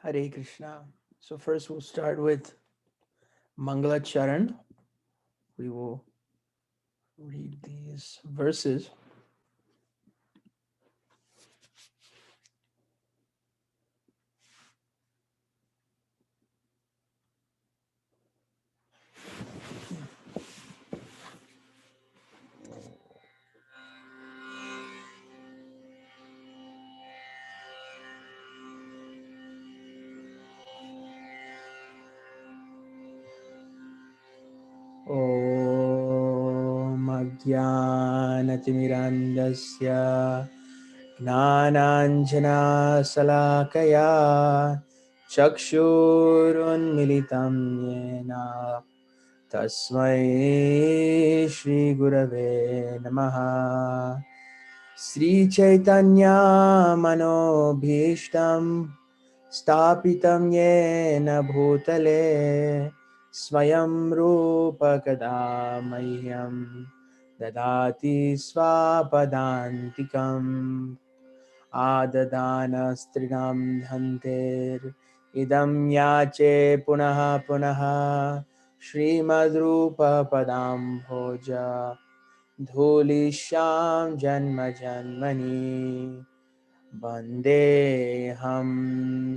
Hare Krishna. So first we'll start with Mangala Charan. We will read these verses. Om Ajnanatimirandasya Gnananjana Salakaya Chakshurunmilitam Yena Tasmai Shri Gurave Namaha Sri Chaitanya Manobhishtam Stapitam Yena Bhutale Swayam Rupa Kada Mahyam Dadati Swapadantikam Adadana Strinam Dhanter Idam Yache Punaha Punaha Srimad Rupa Padam Bhoja Dhulisham Janma Janmani Vandeham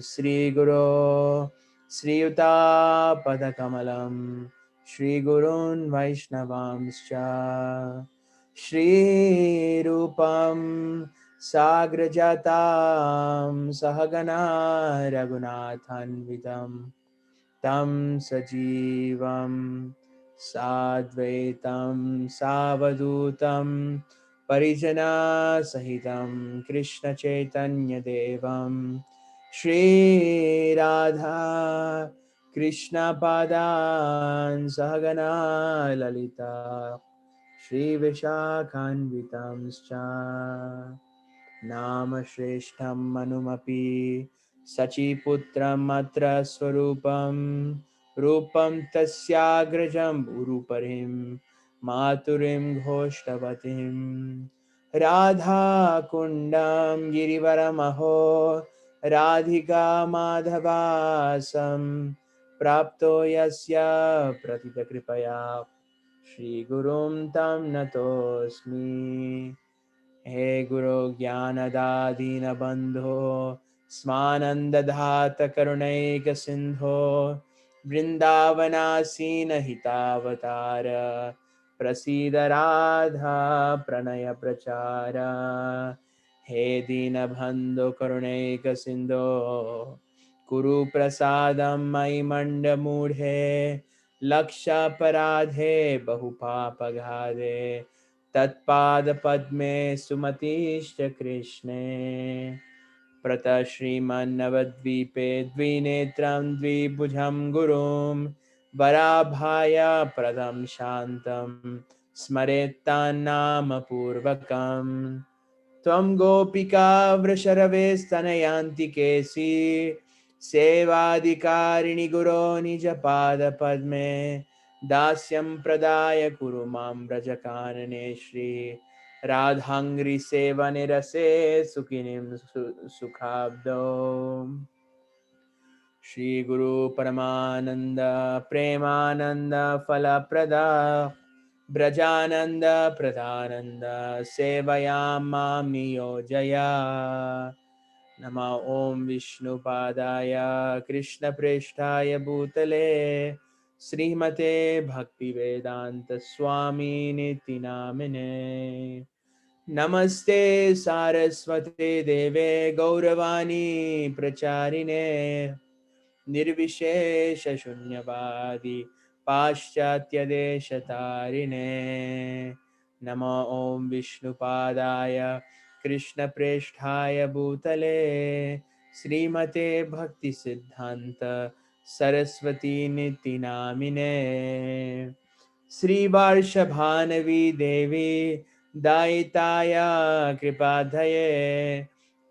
Sri Guru Sri Yuta Padakamalam Sri Gurun Vaishnavamscha Shri Rupam Sagrajatam Sahagana Raghunathanvitam Tam Sajivam Sadvaitam Savadutam Parijana Sahitam Krishna Chaitanya Devam Shri Radha Krishna Padan Sahagana Lalita Shri Vishakhanvitamscha Nama Shreshtham Manumapi Sachiputram Atra Swarupam Rupam Tasyagrajam Uruparim Maturim Ghoshtabatim Radha Kundam Girivaramaho Radhika Madhavasam Prapto Yasya Pratita Kripaya Shri Gurum Tam Natosmi He Guru Jnanada Dina Bandho Smanandadhata Karunaika Sindho Vrindavanasina Hitavatara Prasida Radha Pranaya Prachara He Dina Bandho Karunaika Sindho Kuru Prasadam Mai Manda Mudhe Laksha Paradhe Bahupapagade तत्पादपद्मे सुमतिश्च कृष्णे प्रतः श्रीमन्नवद्वीपे द्विनेत्रं द्विभुजं गुरुं वराभाय प्रदं शान्तं स्मरेत्तान्नामपूर्वकम् त्वं गोपिका वृषरवेस्तनयान्ति केसि सेवाधिकारिणि गुरो निजपादपद्मे दास्यं प्रदाय कुरु मां व्रजकानने श्री राधाङ्घ्रिसेवनिरसे सुखिनीं सुखाब्दौ श्रीगुरु परमानन्द प्रेमानन्द फलप्रदा ब्रजानन्द प्रदानन्द सेवयां मां नियोजया नमः ॐ विष्णुपादाय कृष्णप्रेष्ठाय भूतले श्रीमते भक्तिवेदान्त स्वामी निति नामिने नमस्ते सारस्वते देवे गौरवाणी प्रचारिणे निर्विशेष शून्यवादी पाश्चात्यदेशतारिणे नमो ॐ विष्णुपादाय कृष्णप्रेष्ठाय भूतले श्रीमते भक्तिसिद्धान्त सरस्वती निति नामिने श्रीवार्षभानवी देवी दायिताय कृपाधये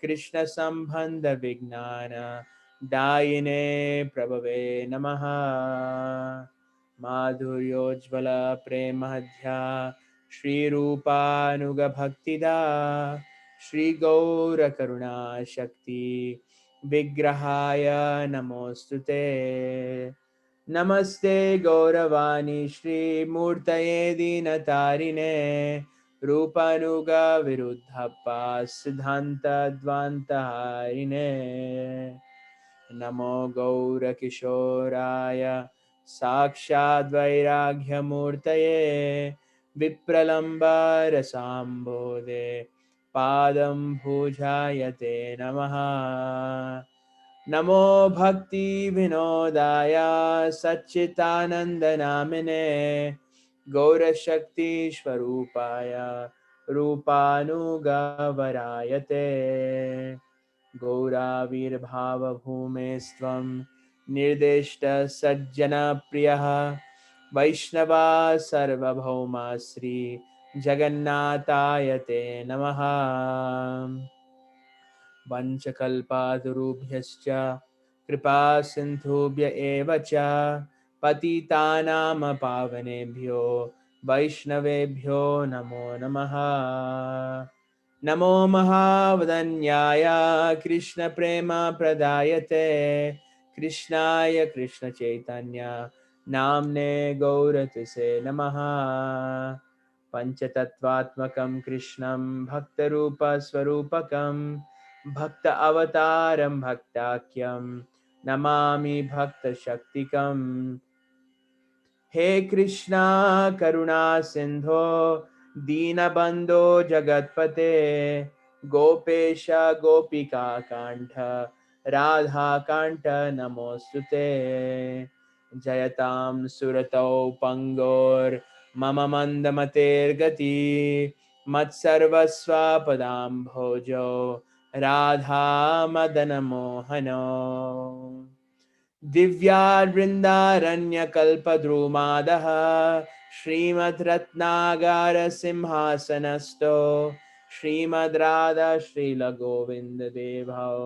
कृष्ण संबंध विज्ञान दायिने प्रभवे नमः माधुर्योज्ज्वल प्रेमहध्या श्रीरूपानुगभक्तिदा श्रीगौरकरुणा शक्ति Vigrahaya Namostute. Namaste Gauravani Shri Murtaye Dinatarine Rupanuga Viruddhapa Siddhanta Dvantaharine. Namo Gaura Kishoraya Sakshad Vairaghya Murtaye Vipralamba Rasambode Padam Bhujayate Namaha. Namo Bhakti Vinodaya Satchitananda Namine Gaura Shakti Shvarupaya Rupanuga Varayate. गौराविर्भावभूमेस्त्वं निर्दिष्ट सज्जनप्रियः वैष्णवा सर्वभौमा श्री जगन्नाथाय ते नमः। वंशकल्पातरुभ्यश्च कृपा सिन्धुभ्य एव च पतितानां पावनेभ्यो वैष्णवेभ्यो नमो नमः। नमो महावदन्याय कृष्णप्रेमप्रदायते कृष्णाय कृष्णचैतन्य नाम्ने गौरतुसे नमः। पञ्चतत्त्वात्मकं कृष्णं भक्तरूपस्वरूपकं भक्त अवतारं भक्ताख्यं नमामि भक्तशक्तिकम्। हे कृष्णा करुणा सिंधो दीनबंधो जगतपते गोपेश गोपिका कांठ राधा कांठ नमोस्तुते। जयतां सुरतौ पंगोर मम मंदमतेर्गति मत्सर्वस्वपदां भोजो राधा मदन मोहनो। दिव्यावृन्दारण्यकल्पद्रुमादः श्रीमद्रत्नागारसिंहासनस्थो श्रीमद्राधा श्रीलगोविन्ददेवौ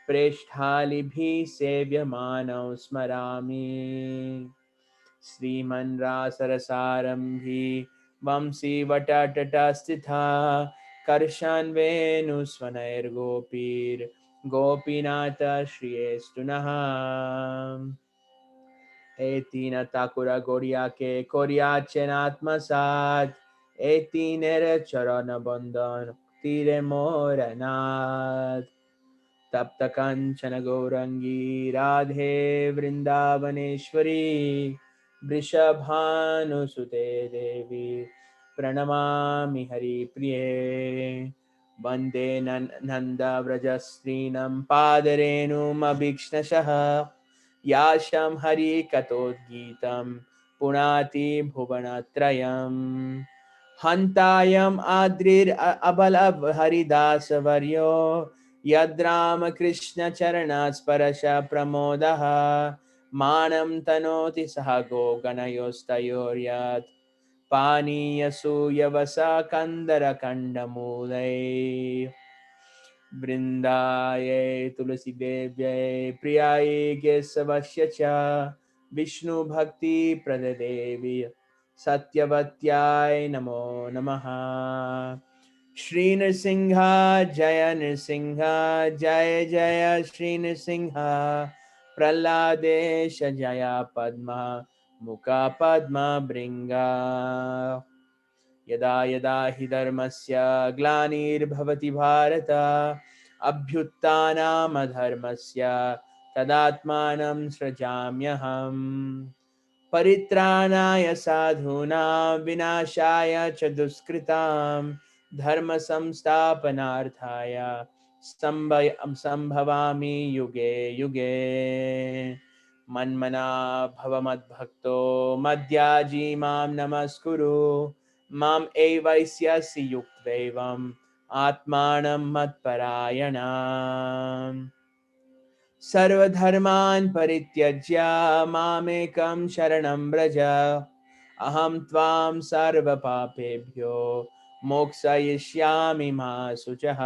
प्रेष्ठालिभिः सेव्यमानौ स्मरामि। श्रीमन्रासरसारम्भी वंशी वटटटस्थिता कर्षान्वेणुस्वनैर्गोपीर् गोपीनाथ श्रियेस्तु नः। एतीन ठाकुर गोरिया के कोरिया चेनात्मसात एतीनेर चरण बंदन तीरे मोरनाथ। तप्त कंचन गौरंगी राधे वृंदावनेश्वरी वृषभानुसुते देवी प्रणमामि हरिप्रिये। वन्दे नन्द व्रजस्त्रीणं पादरेणुमभीक्ष्णशः याशं हरिकथोद्गीतं पुनाति भुवनत्रयम्। हन्तायम् आद्रिर् अबल हरिदासवर्यो यद्रामकृष्णचरणास्पर्श प्रमोदः मानं तनोति सह गोगणयोस्तयोर्यत् पानीयसूयवसा कन्दरकण्डमूलै। वृन्दायै तुलसीदेव्यै प्रियायै केशवस्य च विष्णुभक्तिप्रददेवी सत्यवत्याय नमो नमः। श्रीनृसिंह जय नृसिंह जय जय श्रीनृसिंह प्रह्लादेश जय पद्मा मुख पद्म भृङ्गा। यदा यदा हि धर्मस्य ग्लानिर्भवति भारत अभ्युत्थानमधर्मस्य तदात्मानं सृजाम्यहम्। परित्राणाय साधूनां विनाशाय च दुष्कृतां धर्म संस्थापनार्थाय संभवामि युगे युगे। मन्मना भव मद्भक्तो मद्याजी मां नमस्कुरु माम् एवैष्यसि युक्त्वैवम् आत्मानं मत्परायणाम्। सर्वधर्मान् परित्यज्य मामेकं शरणं व्रज अहं त्वां सर्वपापेभ्यो मोक्षयिष्यामि मा शुचः।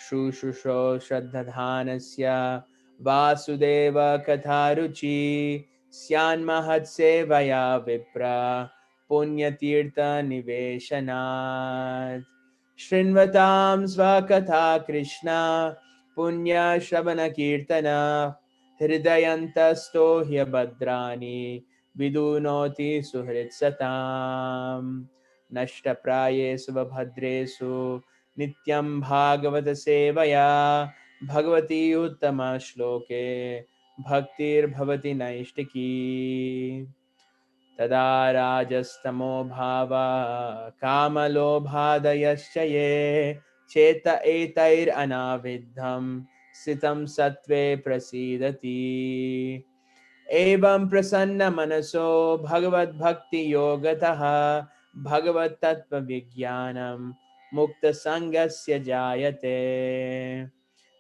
शुश्रूषो श्रद्धधानस्य वासुदेव कथारुचि स्यान्महत्सेवया विप्र पुण्यतीर्थनिवेशनात्। शृण्वतां स्वकथा Krishna Punya Shravana Kirtana Hridayantasto Hyabhadrani Vidunoti Suhrit Satam Nashta Prayesu Vabhadresu Nityam Bhagavata Sevaya Bhagavati Uttama Shloke Bhaktir Bhavati Naishtiki Tada Rajastamo Bhava Kamalobhadayascha ye Cheta etair anavidham Sitam Satve Prasidati Evam Prasanna Manaso Bhagavad Bhakti Yogataha Bhagavad Tattva Vijnanam Mukta Sangasya Jayate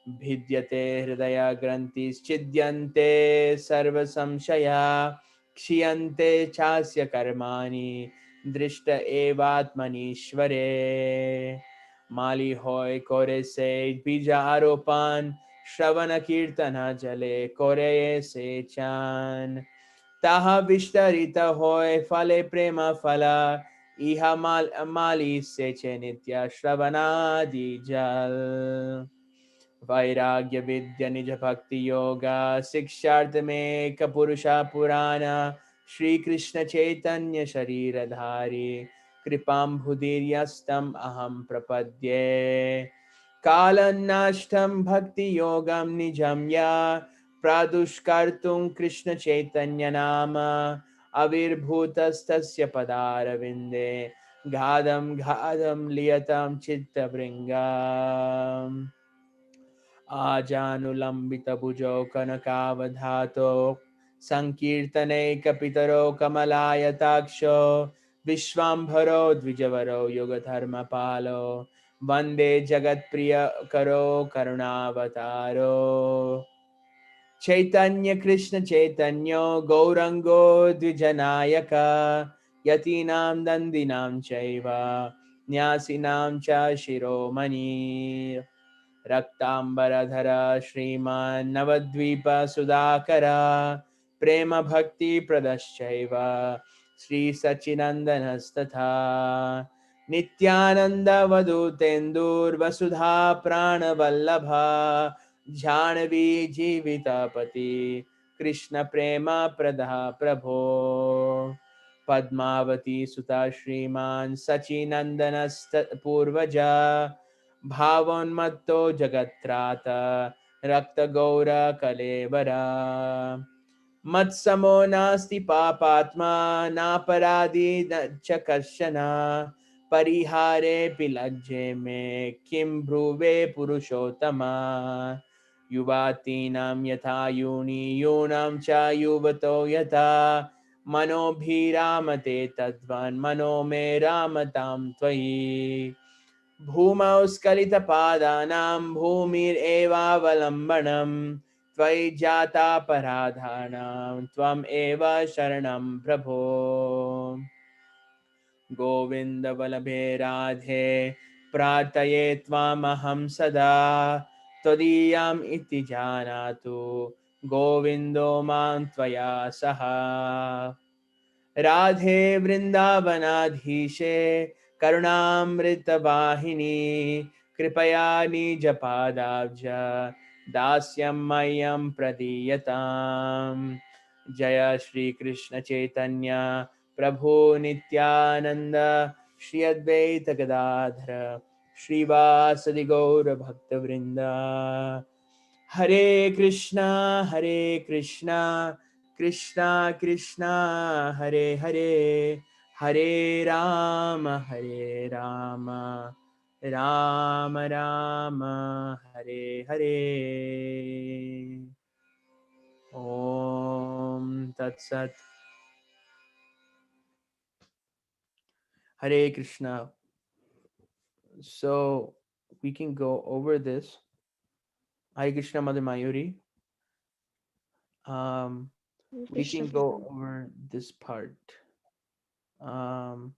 भिद्यते हृदय ग्रन्थिश्चिद्यन्ते सर्वसंशया क्षीयन्ते चास्य कर्माणि दृष्ट एवात्मनीश्वरे माली होय कोरे से बीज आरोपण श्रवण कीर्तन जले कोरे से चान ताहा विस्तरित होय फले प्रेम फला इहा माली से चे नित्य श्रवणादि जल वैराग्य विद्या निज भक्ति योगा शिक्षार्थ में कपुरुषा पुराना श्री कृष्ण चैतन्य शरीरधारी कृपाम्बुदीर्यस्तम अहम प्रपद्ये कालन्नाष्टम भक्ति योगम निजम या प्रादुष्कर्तुं कृष्ण चैतन्य नाम आविर्भूतस्तस्य पदारविन्दे गादं गादं लियतां चित्तभृङ्गाम् आजानुलम्बितभुजौ कनकावधातो सङ्कीर्तनैकपितरो कमलायताक्षो विश्वाम्भरो द्विजवरो युगधर्मपालो वन्दे जगत्प्रियकरो करुणावतारो चैतन्य कृष्ण चैतन्यो गौरङ्गो द्विजनायक यतीनां दन्दिनां चैव न्यासिनां च शिरोमणि रक्तांबरधर श्रीमान् नवद्वीप सुधाकर प्रेम भक्ति प्रदश्चैव श्री सच्चिनंदनस्तथा नित्यानंद वदुतेन्दुर्वसुधा प्राणवल्लभ झानवी जीवितपति कृष्ण प्रेम प्रदा प्रभो पद्मावती सुता श्रीमान् सचिनंदनस्त पूर्वजा भावोन्मत्तो जगत्राता रक्तगौर कलेवरा मत्समो नास्ति पापात्मा नापराधी न च कश्चन परिहारेऽपि लज्जे मे किं ब्रुवे पुरुषोत्तमा युवातीनां यथा यूनि यूनां च युवतो यथा मनोभिरामते तद्वन् मनो मे रामतां त्वयि भूमौ स्खलितपादानां भूमिरेवावलम्बनं त्वयि जातापराधानां त्वम् एव शरणं प्रभो गोविन्द वल्लभे राधे प्रार्थये त्वामहं सदा त्वदीयाम् इति जानातु गोविन्दो मां त्वया सह राधे वृन्दावनाधीशे करुणामृतवाहिनी कृपया निजपादाब्ज दास्यं मह्यं प्रदीयताम् जय श्री कृष्ण चैतन्य प्रभु नित्यानंद श्री अद्वैत गदाधर श्रीवासदि गौर भक्तवृंद हरे कृष्णा कृष्णा कृष्णा हरे हरे हरे राम राम राम हरे हरे ओम तत्सत Hare Krishna. So we can go over this. Hare Krishna Mother Mayuri. Um, Hare we Krishna can go Prabhu. over this part. Um,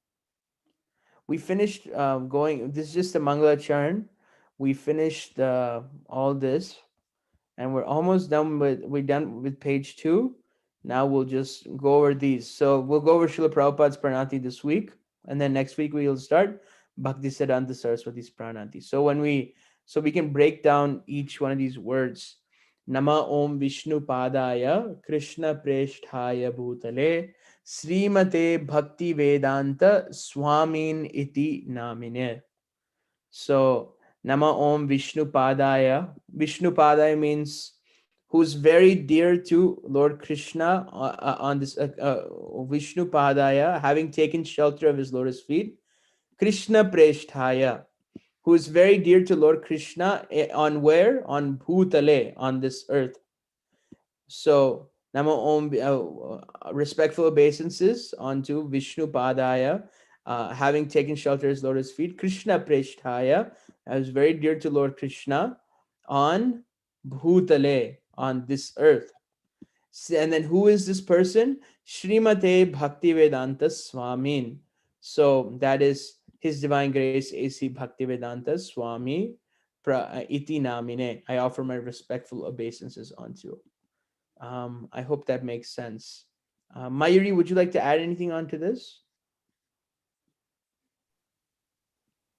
we finished going. This is just the Mangala Charan. We finished all this, and we're almost done with. We're done with page 2. Now we'll just go over these. So we'll go over Srila Prabhupada's Pranati this week, and then next week we'll start Bhakti Siddhanta Saraswati's Pranati. So when we So we can break down each one of these words. Nama Om Vishnu Padaya Krishna Preshthaya Bhutale Srimate Bhakti Vedanta Swamin Iti Namine. So Nama Om Vishnu Padaya. Vishnu Padaya means who's very dear to Lord Krishna on this Vishnu Padaya, having taken shelter of his lotus feet. Krishna Preshthaya, who is very dear to Lord Krishna on where? On Bhutale, on this earth. So, Namo Om, respectful obeisances onto Vishnu Padaya, having taken shelter at his lotus feet. Krishna Preshthaya, as very dear to Lord Krishna on Bhutale, on this earth. And then who is this person? Srimate Bhaktivedanta Swamin. So that is His Divine Grace A.C. Bhaktivedanta Swami Iti Namine. I offer my respectful obeisances onto. I hope that makes sense. Mayuri, would you like to add anything onto this?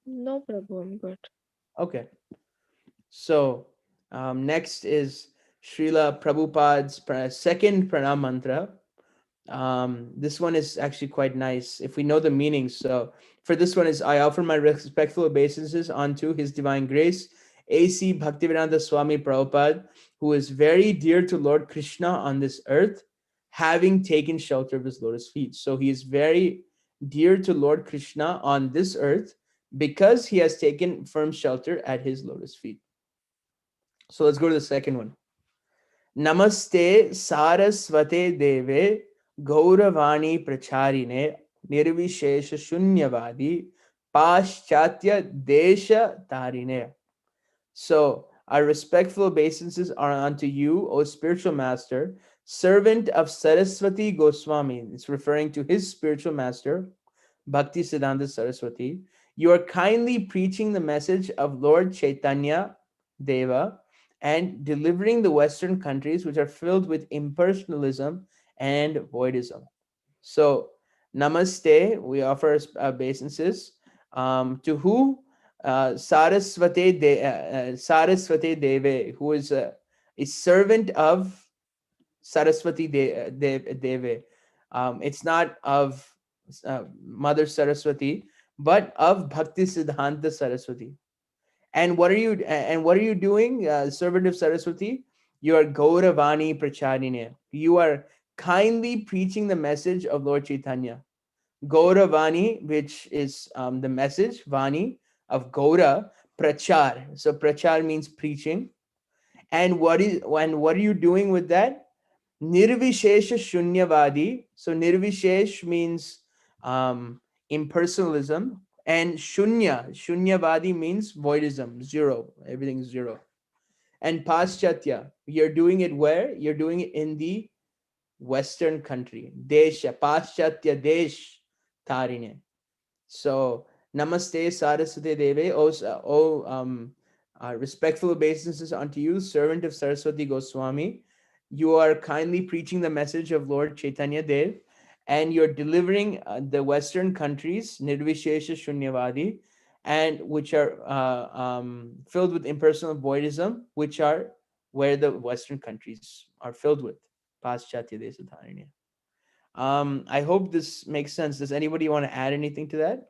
No, Prabhu, I'm good. Okay. So next is Srila Prabhupada's second pranam mantra. This one is actually quite nice if we know the meaning. So for this one is I offer my respectful obeisances unto His Divine Grace A.C. Bhaktivedanta Swami Prabhupada, who is very dear to Lord Krishna on this earth, having taken shelter of his lotus feet. So he is very dear to Lord Krishna on this earth because he has taken firm shelter at his lotus feet. So let's go to the second one. Namaste Saraswate Deve Gauravani Pracharine Nirvishesha Shunyavadi Paschatya Desha Tarine. So our respectful obeisances are unto you, O spiritual master, servant of Saraswati Goswami. It's referring to his spiritual master, Bhakti Siddhanta Saraswati. You are kindly preaching the message of Lord Chaitanya Deva and delivering the Western countries which are filled with impersonalism and voidism. So, namaste, we offer obeisances to who? Saraswati Deve, who is a servant of Saraswati Deve. It's not of Mother Saraswati, but of Bhakti Siddhanta Saraswati. And what are you doing, servant of Saraswati? You are Gauravani Pracharine. You are kindly preaching the message of Lord Chaitanya. Gauravani, which is the message, Vani of Gaura, Prachar. So Prachar means preaching. And what are you doing with that? Nirvishesha Shunyavadi. So Nirvishesh means impersonalism, and Shunyavadi means voidism, zero. Everything's zero. And Paschatya, you're doing it where? You're doing it in the Western country. Desha, Paschatya Desh Tarine. So, Namaste Saraswati Deve, respectful obeisances unto you, servant of Saraswati Goswami. You are kindly preaching the message of Lord Chaitanya Dev, and you're delivering the Western countries, Nirvishesha Shunyavadi, and which are filled with impersonal voidism, which are where the Western countries are filled with. Paschatya Desatharanya. I hope this makes sense. Does anybody want to add anything to that?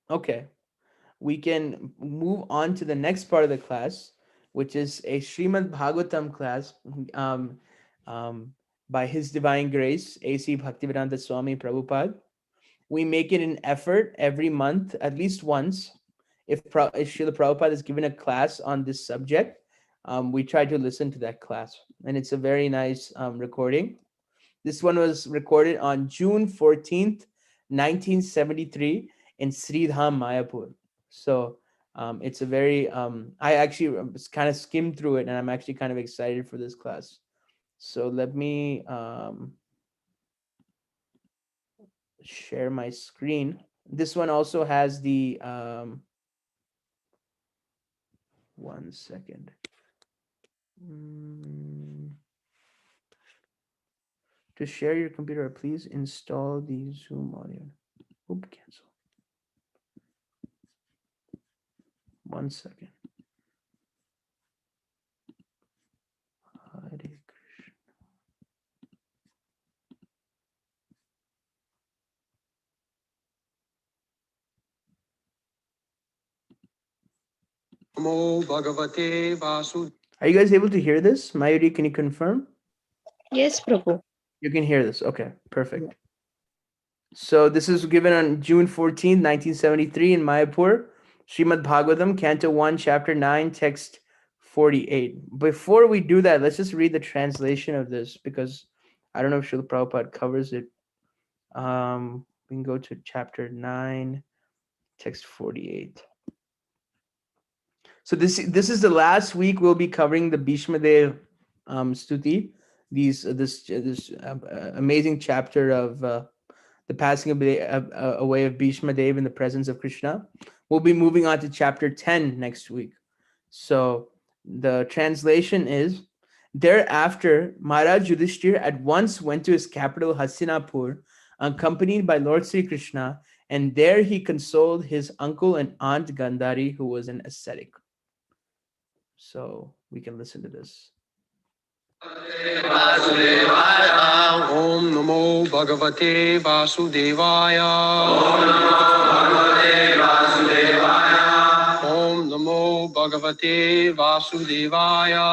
Okay, we can move on to the next part of the class, which is a Srimad Bhagavatam class um, um, by His Divine Grace, A.C. Bhaktivedanta Swami Prabhupada. We make it an effort every month, at least once. If Srila Prabhupada has given a class on this subject, we try to listen to that class. And it's a very nice recording. This one was recorded on June 14th, 1973 in Sridham, Mayapur. So it's a very, I actually kind of skimmed through it and I'm actually kind of excited for this class. So let me share my screen. This one also has the, one second. To share your computer, please install the Zoom audio. Oop, cancel. 1 second. Hare Krishna. Namo Bhagavate Vasudevaya. Are you guys able to hear this? Mayuri, can you confirm? Yes, Prabhu. You can hear this. Okay, perfect. So this is given on June 14th, 1973 in Mayapur, Srimad Bhagavatam, Canto 1, Chapter 9, Text 48. Before we do that, let's just read the translation of this because I don't know if Srila Prabhupada covers it. We can go to Chapter 9, Text 48. So this is the last week we'll be covering the Bhishma Dev Stuti, this amazing chapter of the passing away of Bhishma Dev in the presence of Krishna. We'll be moving on to chapter 10 next week. So the translation is, thereafter, Maharaj Yudhishthir at once went to his capital Hastinapur, accompanied by Lord Sri Krishna, and there he consoled his uncle and aunt Gandhari, who was an ascetic. So we can listen to this. Om Namo Bhagavate Vasudevaya. Om Namo Bhagavate Vasudevaya.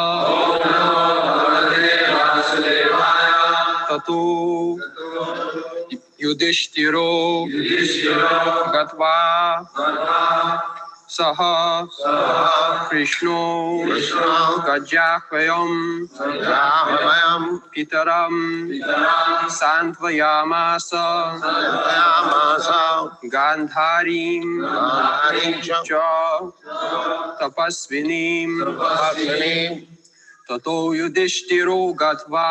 Tato Yudhishthiro Gatva Saha Krishno Gajahvayam Pitaram Santvayamasa Gandharim Cha Tapasvinim Tato Yudhishthiro Gatva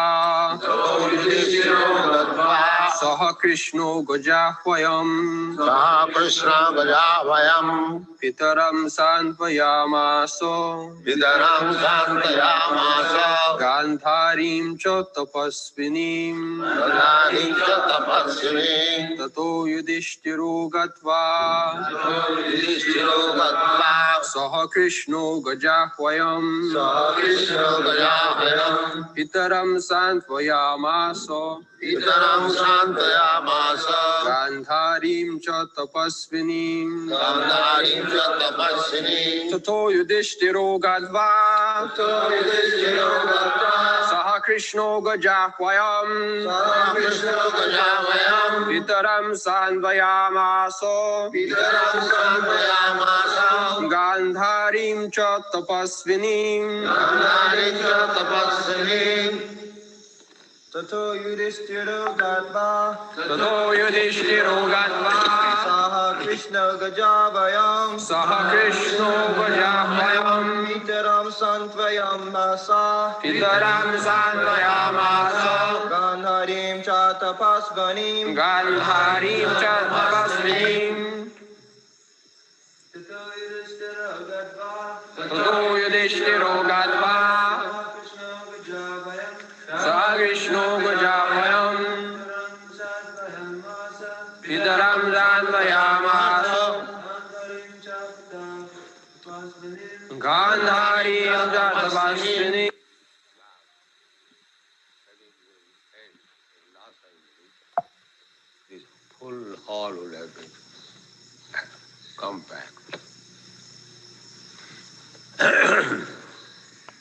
Saha Krishno Gajahvayam Pitaram Santvayamaso Gandharim Cha Tapasvinim Tato Yudhishthiro Gatva Saha Krishno Gajahvayam Pitaram Santvayamaso Gandharim Cha Tapasvinim Tato Yudhishthiro Gatva Saha Krishno Gajahvayam Pitaram Santvayamaso Gandharim Cha Tapasvinim Tato Yudhishthiro Gatva Saha Krishna Gajavayam Pitaram Santvayam Masa Gandharim Cha Tapasvanim Tato Yudhishthiro Gatva Saha Krishna Gajavayam Pitaram Santvayamasa Gandharim Cha Tapasvinim. This full hall would have been compact.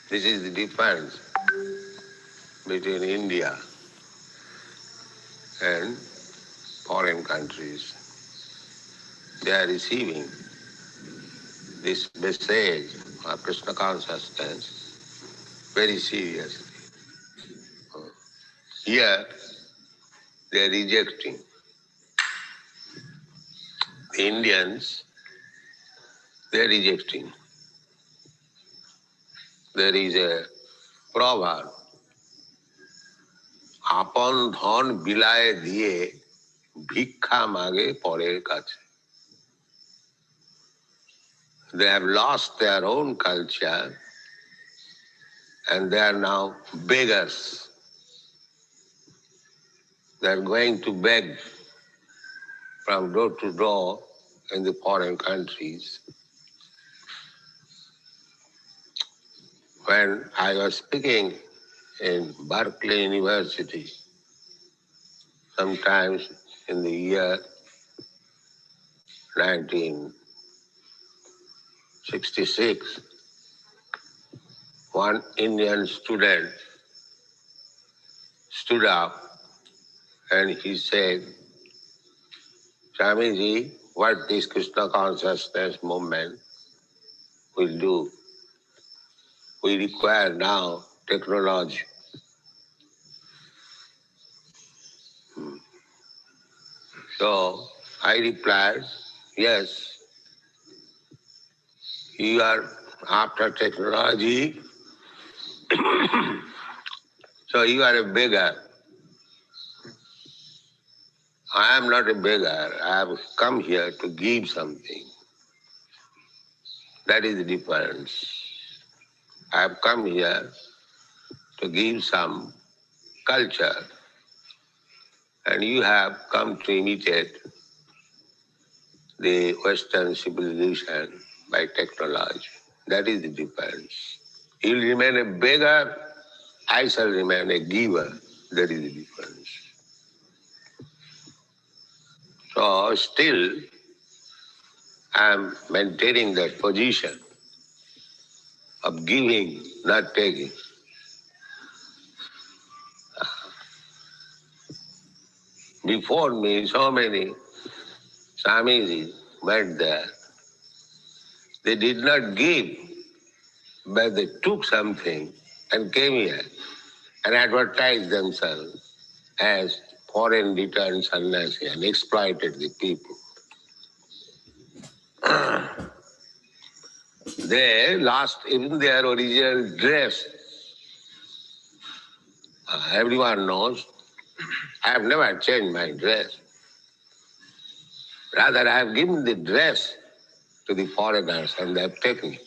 This is the difference between India and foreign countries. They are receiving this message of Krishna consciousness very seriously. Here, they are rejecting. The Indians, they are rejecting. There is a proverb, আপন ধন বিলায় দিয়ে ভিক্ষা মাগে পরের কাছে. They have lost their own culture and they are now beggars. They are going to beg from door to door in the foreign countries. when I was speaking in Berkeley University, sometimes in the year 1966, one Indian student stood up and he said, Swamiji, what this Krishna consciousness movement will do, we require now technology. So I replied, yes, you are after technology, so you are a beggar. I am not a beggar. I have come here to give something. That is the difference. I have come here to give some culture, and you have come to imitate the Western civilization by technology. That is the difference. You will remain a beggar, I shall remain a giver. That is the difference. So still, I am maintaining that position of giving, not taking. Before me, so many Swamiji went there. They did not give, but they took something and came here and advertised themselves as foreign returned sannyasi and exploited the people. They lost even their original dress. Everyone knows I have never changed my dress. Rather, I have given the dress to the foreigners and they have taken it.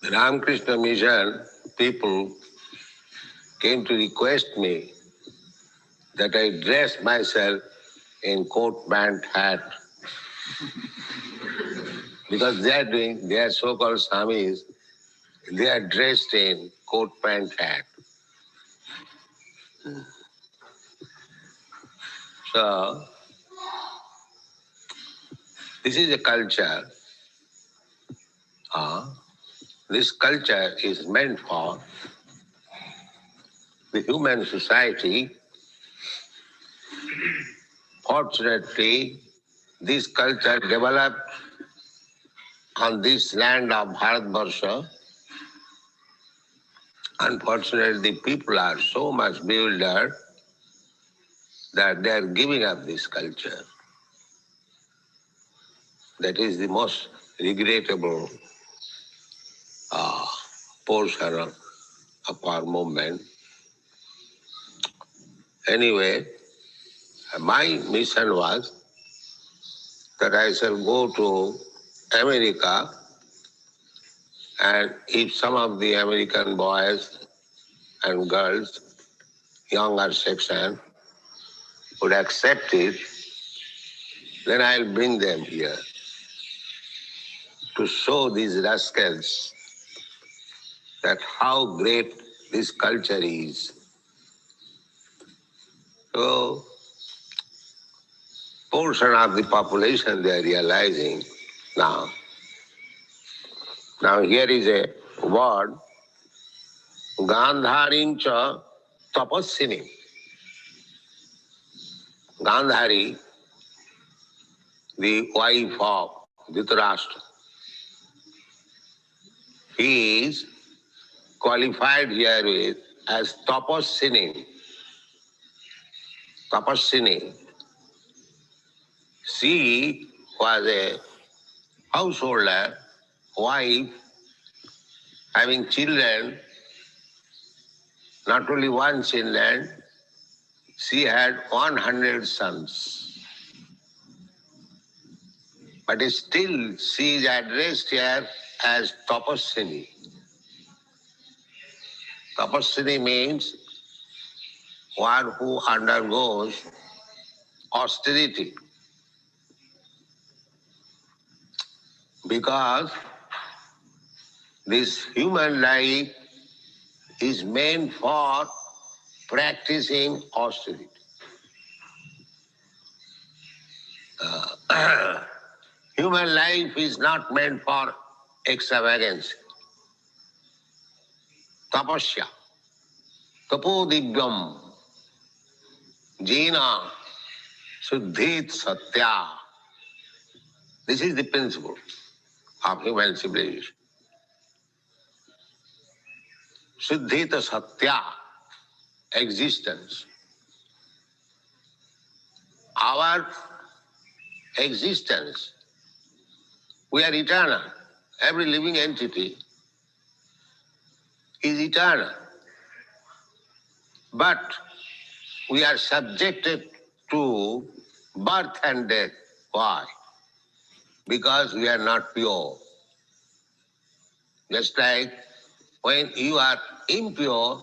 The Ramakrishna Mission people came to request me that I dress myself in coat, pant, hat. Because they are so-called Swamis, they are dressed in coat, pant, hat. So, this is a culture. This culture is meant for the human society. Fortunately, this culture developed on this land of Bharatvarsha. Unfortunately, the people are so much bewildered that they are giving up this culture. That is the most regrettable portion of our movement. Anyway, my mission was that I shall go to America, and if some of the American boys and girls, younger section, would accept it, then I'll bring them here to show these rascals that how great this culture is. So, portion of the population they are realizing now. Now here is a word, Gandharim cha Tapasya. Gandhari, the wife of Dhritarashtra, he is qualified here with as Tapasya. Tapasya. She was a householder, wife, having children, not only one children, she had 100 sons. But still she is addressed here as Tapasya. Tapasya means one who undergoes austerity. Because This human life is meant for practicing austerity. Human life is not meant for extravagance. Tapasya, tapodivyam, jena, suddhit satya. This is the principle of human civilization. Suddhita satya, existence. Our existence, we are eternal. Every living entity is eternal. But we are subjected to birth and death. Why? Because we are not pure. Just like when you are impure,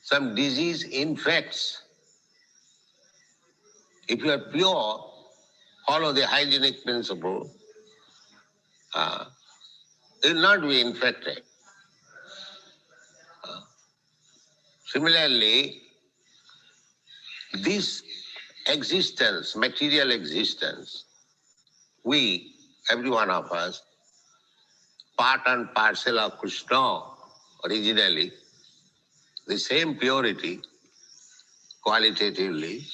some disease infects. If you are pure, follow the hygienic principle, you will not be infected. Similarly, this existence, material existence, we, every one of us, part and parcel of Krishna originally, the same purity, qualitatively.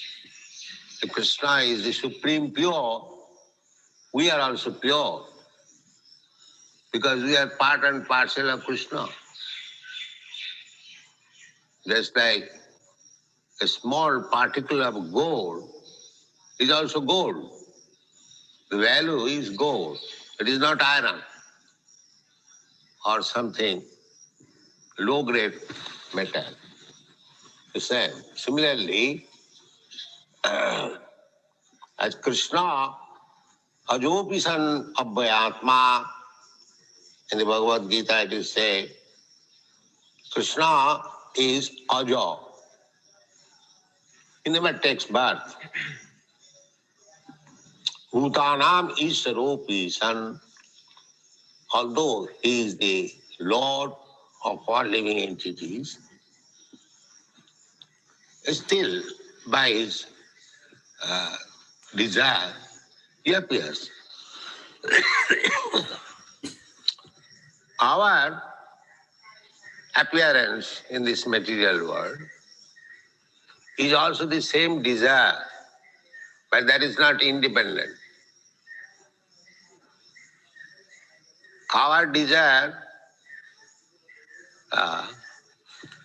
If Krishna is the supreme pure, we are also pure because we are part and parcel of Krishna. Just like a small particle of gold is also gold. The value is gold. It is not iron or something low-grade metal. The same. Similarly, as Krishna, ajopi san abhyatma, in the Bhagavad Gita it is said, Krishna is aja. He never takes birth. Bhutanam Iswaropi san, although he is the Lord of all living entities, still by his desire, he appears. Our appearance in this material world is also the same desire, but that is not independent. Our desire,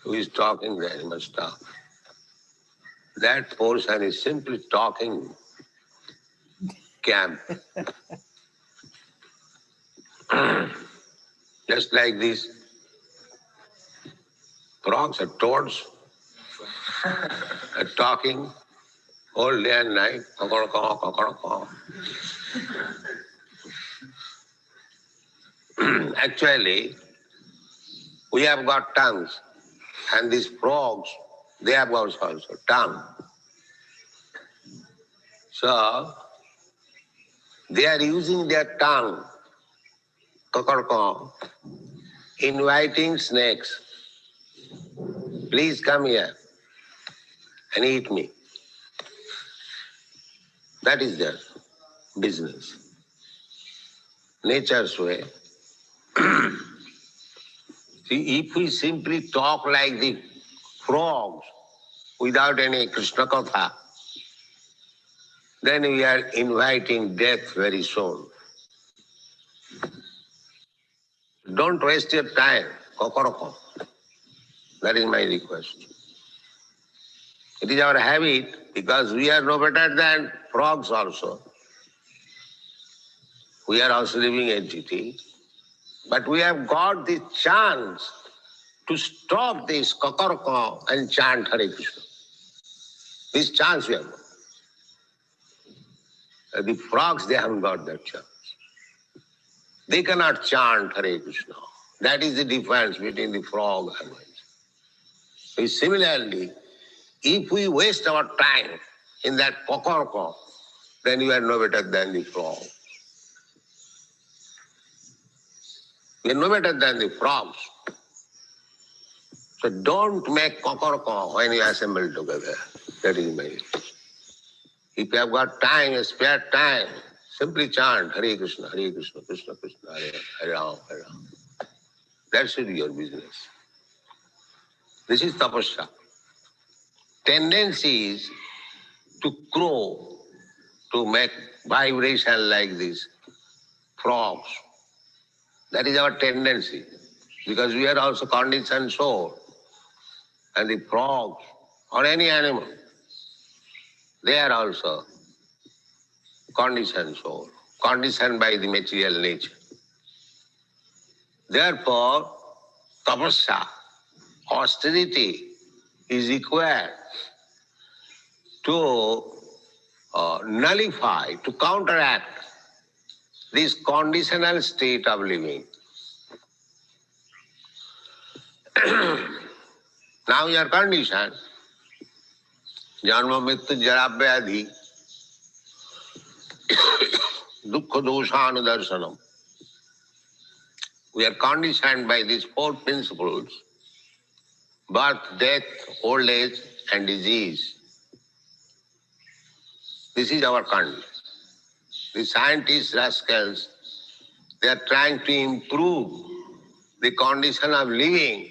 who is talking very much talk, that portion is simply talking camp. Just like these frogs or toads are talking all day and night. Actually, we have got tongues, and these frogs, they have got also tongue. So, they are using their tongue, inviting snakes. Please come here and eat me. That is their business. Nature's way. See, if we simply talk like the frogs without any Krishna Katha, then we are inviting death very soon. Don't waste your time. Kokoroko. That is my request. It is our habit because we are no better than frogs also. We are also living entity. But we have got the chance to stop this kokoroko and chant Hare Krishna. This chance we have got. The frogs, they haven't got that chance. They cannot chant Hare Krishna. That is the difference between the frog and us. So similarly, if we waste our time in that kokoroko, then we are no better than the frog. We are no better than the frogs. So don't make kokoroko when you assemble together. That is my. If you have got time, spare time, simply chant Hare Krishna, Hare Krishna, Krishna Krishna, Hare Hare Ram, Hare Ram. That should be your business. This is tapasya. Tendency is to crow, to make vibration like this, frogs. That is our tendency. Because we are also conditioned soul. And the frogs or any animal, they are also conditioned soul, conditioned by the material nature. Therefore, tapasya, austerity, is required to nullify, to counteract this conditional state of living. Now you are conditioned. Janma mrityu jara vyadhi dukkha doshanu darshanam. We are conditioned by these four principles: birth, death, old age, and disease. This is our condition. The scientists, rascals, they are trying to improve the condition of living.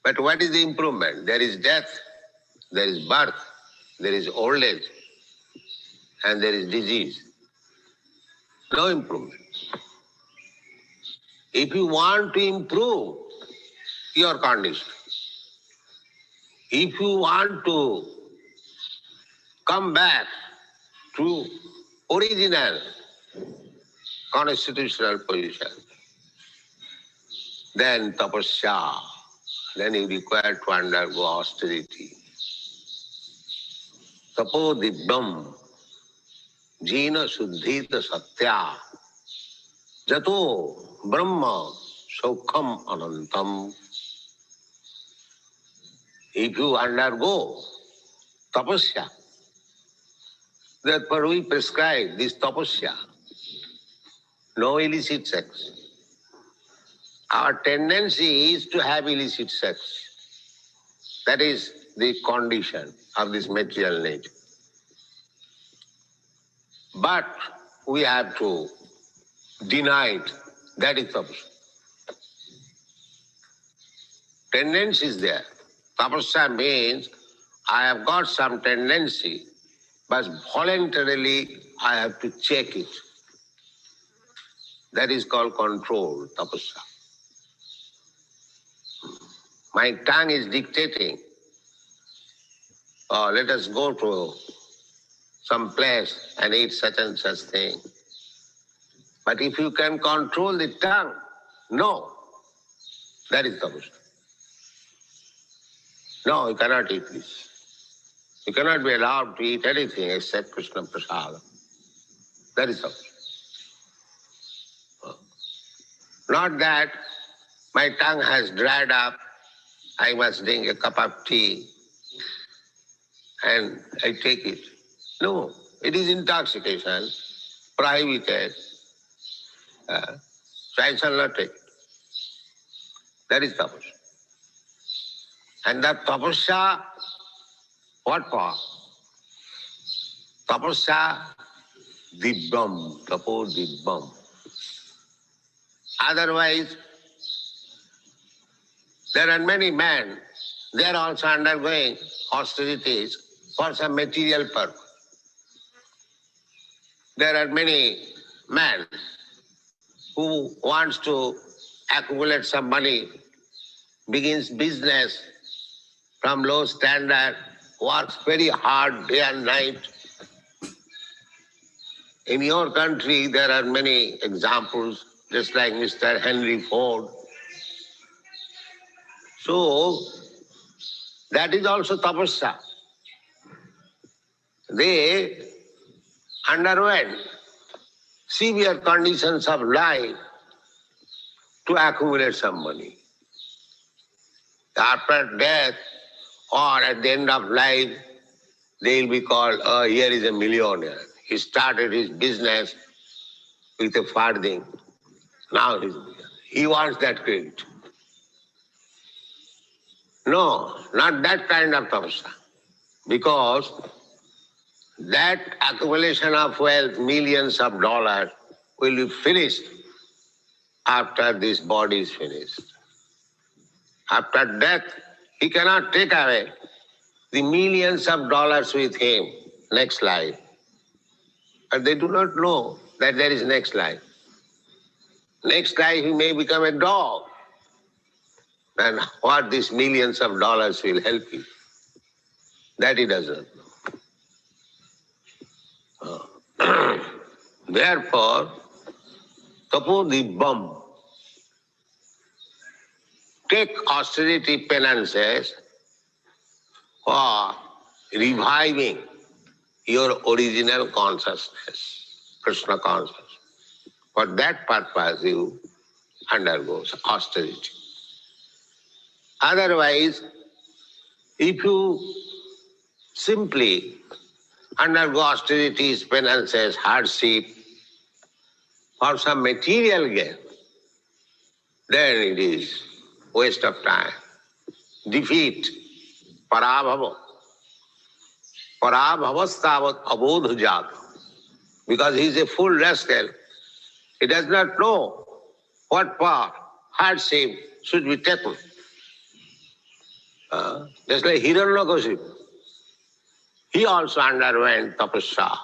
But what is the improvement? There is death, there is birth, there is old age, and there is disease. No improvement. If you want to improve your condition, if you want to come back to original constitutional position, then tapasya, then you require to undergo austerity. Tapo dibbam jina suddhita satya jato brahma saukham anantam. If you undergo tapasya, therefore we prescribe this tapasya, no illicit sex. Our tendency is to have illicit sex. That is the condition of this material nature. But we have to deny it. That is tapasya. Tendency is there. Tapasya means I have got some tendency, but voluntarily I have to check it. That is called control, tapasya. My tongue is dictating, oh, let us go to some place and eat such and such thing. But if you can control the tongue, no, that is tapasya. No, you cannot eat this. You cannot be allowed to eat anything except Krishna Prasada. That is tapasya. Not that my tongue has dried up, I must drink a cup of tea and I take it. No, it is intoxication, prohibited. So I shall not take it. That is tapasya. And that tapasya, what for? Tapasya dibbam, tapo dibbam. Otherwise, there are many men, they are also undergoing austerities for some material purpose. There are many men who wants to accumulate some money, begins business from low standard, works very hard day and night. In your country, there are many examples, just like Mr. Henry Ford. So, that is also tapasya. They underwent severe conditions of life to accumulate some money. After death or at the end of life, they will be called, oh, here is a millionaire. He started his business with a farthing. Now he wants that credit. No, not that kind of tapasya. Because that accumulation of wealth, millions of dollars, will be finished after this body is finished. After death, he cannot take away the millions of dollars with him next life. But they do not know that there is next life. Next life he may become a dog. And what these millions of dollars will help him, that he doesn't know. Therefore, Tapodibbam, take austerity penances for reviving your original consciousness, Krishna consciousness. For that purpose you undergo austerity. Otherwise, if you simply undergo austerities, penances, hardship for some material gain, then it is waste of time. Defeat, parabhava. Parabhavastavat abodhujat. Because he is a full rascal. He does not know what part, hardship should be taken. Just like Hiranyakashipu. He also underwent tapasya.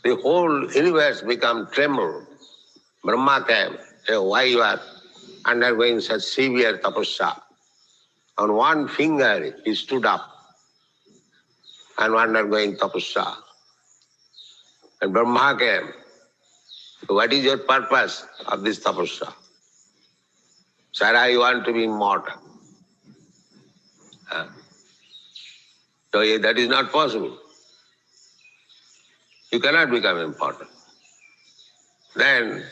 The whole universe became tremble. Brahma came, said, why you are undergoing such severe tapasya? On one finger he stood up and undergoing tapasya. And Brahma came. So what is your purpose of this tapasya? Sir, I want to be immortal. So that is not possible. You cannot become immortal. Then,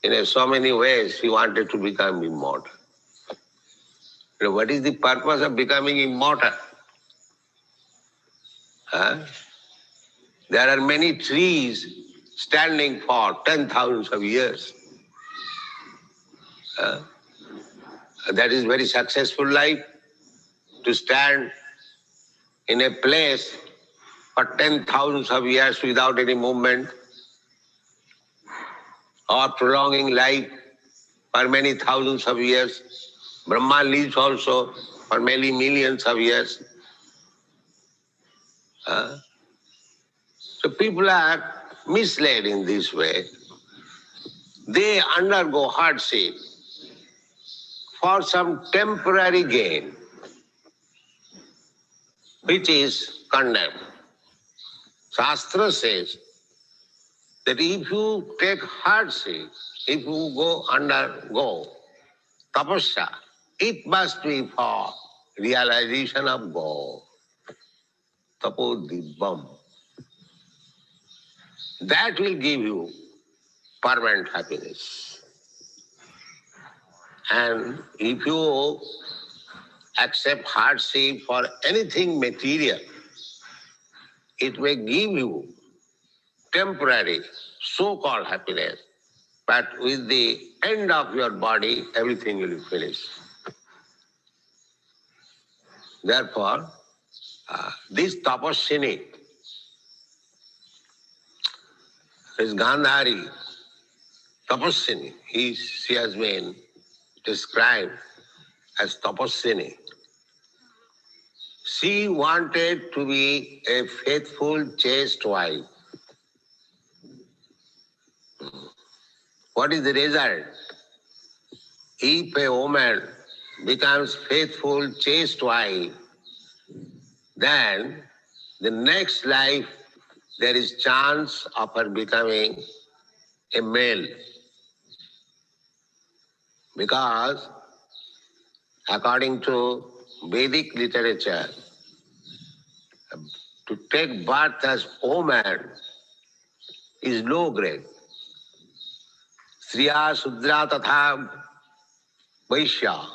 in so many ways, he wanted to become immortal. What is the purpose of becoming immortal? There are many trees standing for 10,000 of years. That is very successful life, to stand in a place for 10,000 of years without any movement, or prolonging life for many thousands of years. Brahma lives also for many millions of years. So people are misled in this way. They undergo hardship for some temporary gain, which is condemned. Shastra says that if you take hardship, if you undergo tapasya, it must be for realization of God. Tapodibbam. That will give you permanent happiness. And if you accept hardship for anything material, it may give you temporary so-called happiness, but with the end of your body, everything will be finished. Therefore, this tapasyini, this Gandhari, tapasyini, she has been described as tapasyini. She wanted to be a faithful, chaste wife. What is the result? If a woman becomes faithful, chaste wife, then the next life there is chance of her becoming a male. Because according to Vedic literature, to take birth as woman is low grade. Sriya Sudra Tatha Vaishya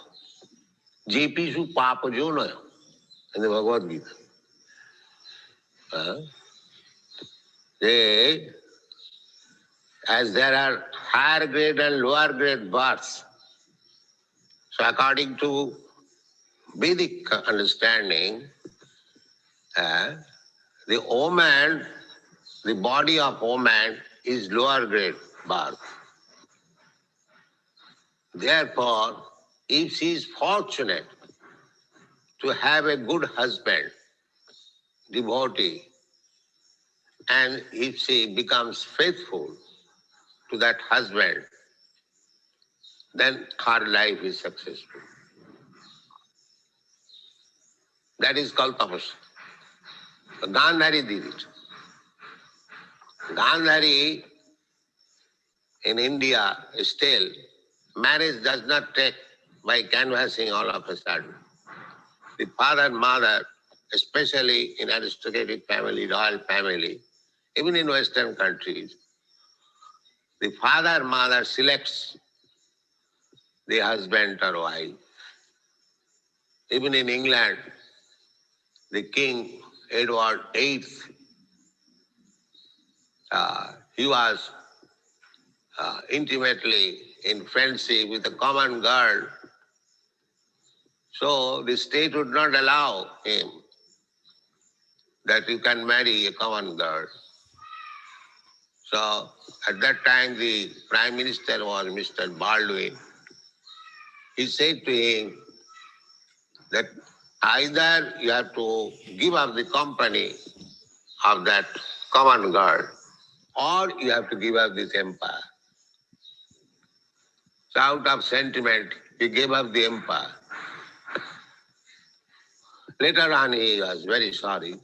Jepishu Papa Jona in the Bhagavad Gita. As there are higher grade and lower grade births. So according to Vedic understanding, the woman, the body of woman is lower grade birth. Therefore, if she is fortunate to have a good husband, devotee, and if she becomes faithful to that husband, then her life is successful. That is called Tapasya. Gandhari did it. Gandhari in India still, marriage does not take by canvassing all of a sudden. The father and mother, especially in aristocratic family, royal family, even in Western countries, the father and mother selects the husband or wife. Even in England, the King Edward VIII, he was intimately in friendship with a common girl. So the state would not allow him that you can marry a common girl. So at that time the Prime Minister was Mr. Baldwin. He said to him that either you have to give up the company of that common girl or you have to give up this empire. So out of sentiment, he gave up the empire. Later on, he was very sorry.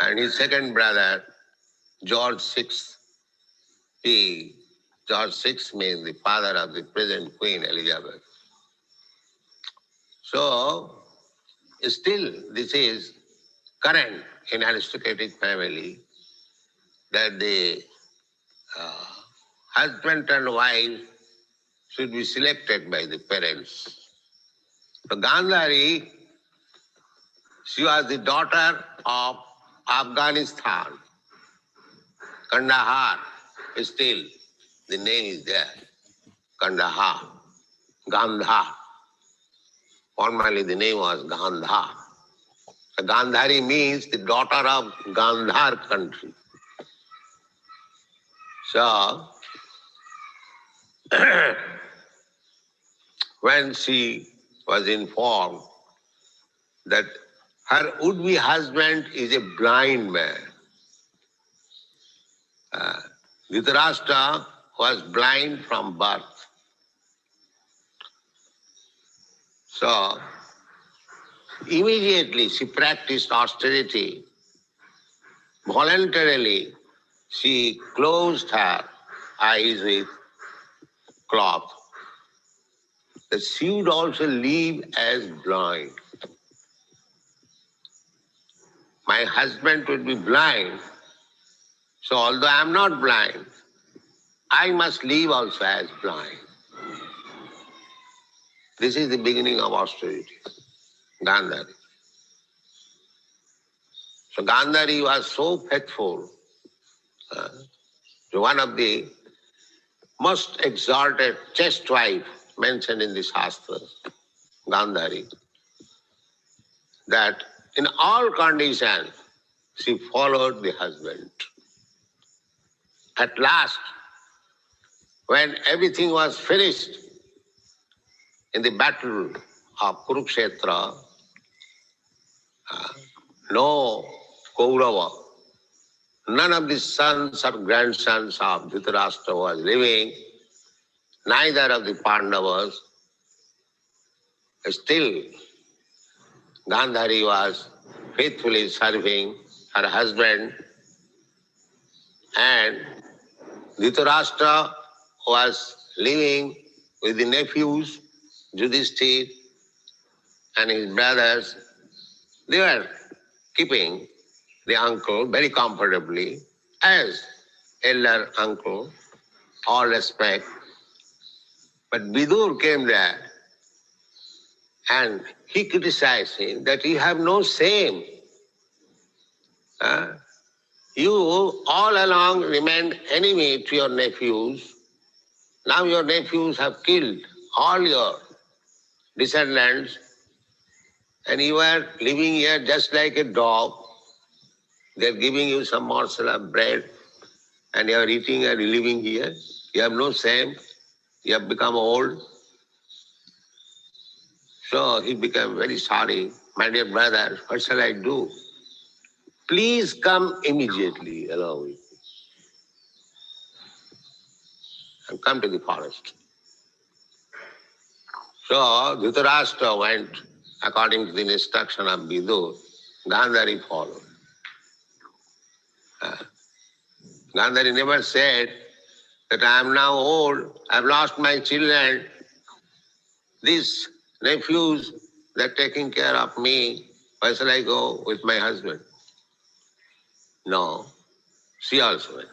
And his second brother, George VI, George VI means the father of the present Queen Elizabeth. So, still this is current in aristocratic family that the husband and wife should be selected by the parents. So Gandhari, she was the daughter of Afghanistan, Kandahar, still the name is there, Kandahar, Gandhar. Formerly the name was Gandhar. So Gandhari means the daughter of Gandhar country. So, when she was informed that her would-be husband is a blind man, Dhritarashtra was blind from birth. So, immediately she practiced austerity. Voluntarily, she closed her eyes with cloth, that she would also live as blind. My husband would be blind, so although I am not blind, I must live also as blind. This is the beginning of austerity, Gandhari. So Gandhari was so faithful, one of the most exalted chaste wife mentioned in the Shastras, Gandhari, that in all conditions she followed the husband. At last, when everything was finished in the battle of Kurukshetra, no Kaurava, none of the sons or grandsons of Dhritarashtra was living, neither of the Pandavas. Still, Gandhari was faithfully serving her husband, and Dhritarashtra was living with the nephews, Yudhishthir, and his brothers. They were keeping the uncle very comfortably as elder uncle, all respect. But Vidur came there and he criticized him that you have no shame. You You all along remained enemy to your nephews. Now your nephews have killed all your descendants, and you are living here just like a dog. They are giving you some morsel of bread, and you are eating and living here. You have no shame. You have become old. So he became very sorry. My dear brother, what shall I do? Please come immediately along with me and come to the forest. So Dhritarashtra went according to the instruction of Vidur. Gandhari followed. Gandhari never said that I am now old, I have lost my children. These nephews, they are taking care of me. Why shall I go with my husband? No, she also went.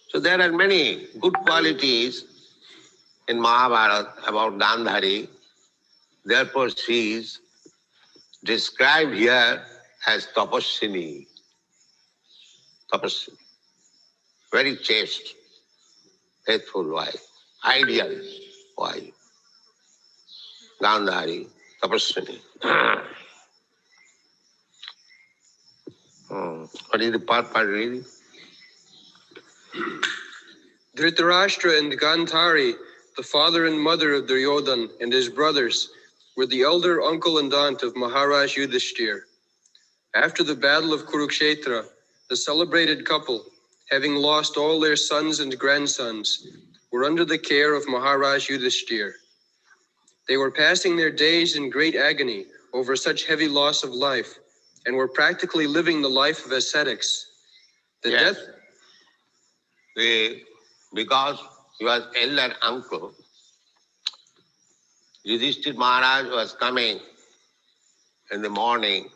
So there are many good qualities in Mahabharata about Gandhari. Therefore she is described here as Tapasya. Tapasya. Very chaste, faithful wife, ideal wife. Gandhari, Tapasya. What is the part reading? Dhritarashtra and Gandhari, the father and mother of Duryodhana and his brothers, were the elder uncle and aunt of Maharaj Yudhishthir. After the battle of Kurukshetra, the celebrated couple, having lost all their sons and grandsons, were under the care of Maharaj Yudhishthir. They were passing their days in great agony over such heavy loss of life, and were practically living the life of ascetics. The Yes. death Because he was elder uncle, Yudhishthir Maharaj was coming in the morning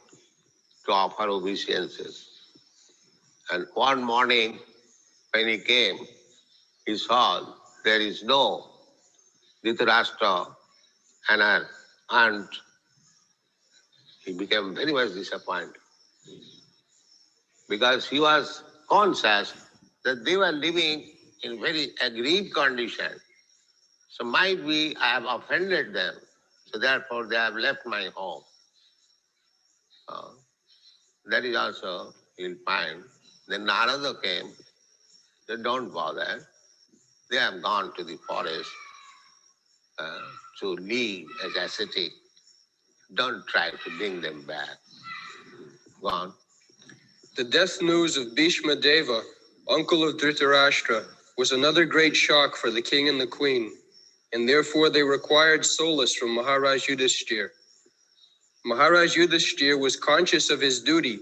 to offer obeisances. And one morning when he came, he saw there is no Dhritarashtra and her aunt. He became very much disappointed because he was conscious that they were living in very aggrieved condition. So might be I have offended them, so therefore they have left my home. That is also you'll find. Then Narada came, they don't bother. They have gone to the forest to live as ascetic. Don't try to bring them back. Go on. The death news of Bhishma Deva, uncle of Dhritarashtra, was another great shock for the king and the queen, and therefore they required solace from Maharaj Yudhishthir. Maharaj Yudhishthir was conscious of his duty,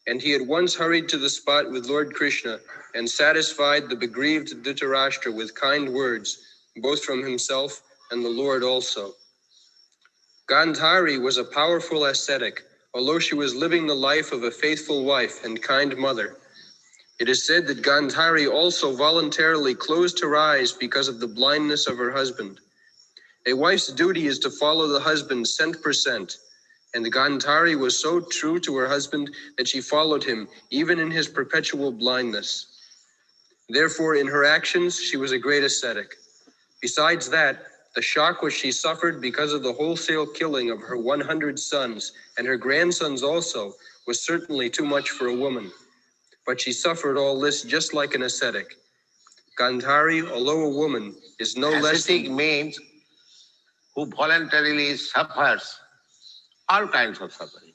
and he at once hurried to the spot with Lord Krishna and satisfied the begrieved Dhritarashtra with kind words, both from himself and the Lord also. Gandhari was a powerful ascetic, although she was living the life of a faithful wife and kind mother. It is said that Gandhari also voluntarily closed her eyes because of the blindness of her husband. A wife's duty is to follow the husband cent per cent, and Gandhari was so true to her husband that she followed him even in his perpetual blindness. Therefore, in her actions, she was a great ascetic. Besides that, the shock which she suffered because of the wholesale killing of her 100 sons and her grandsons also was certainly too much for a woman. But she suffered all this just like an ascetic. Gandhari, although a woman, is no less Ascetic means who voluntarily suffers all kinds of suffering.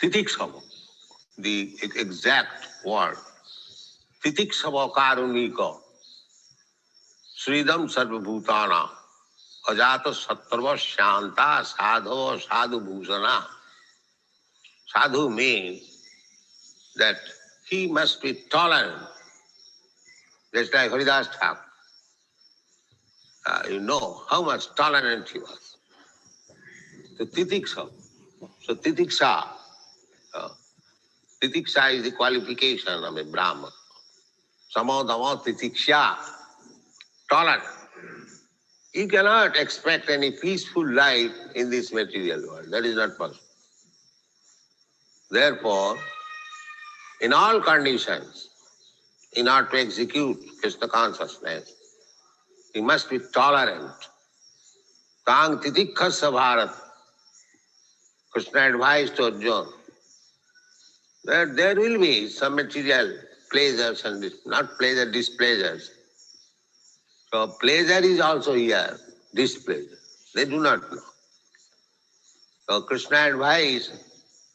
Titiksava, the exact word. Titiksava karunika, sridam sarvabhutana, ajata sattva shanta sadhava sadhu bhusana. Sadhu means that he must be tolerant. Just like Haridas Thakur. You know how much tolerant he was. So titiksa. So titiksa. Titiksa is the qualification of a Brahman. Samadhava titiksha. Tolerant. You cannot expect any peaceful life in this material world. That is not possible. Therefore, in all conditions, in order to execute Krishna consciousness, we must be tolerant. Tang titikkha bharat. Krishna advised to Arjuna that there will be some material pleasures and not pleasure, displeasures. So pleasure is also here, displeasure. They do not know. So Krishna advised,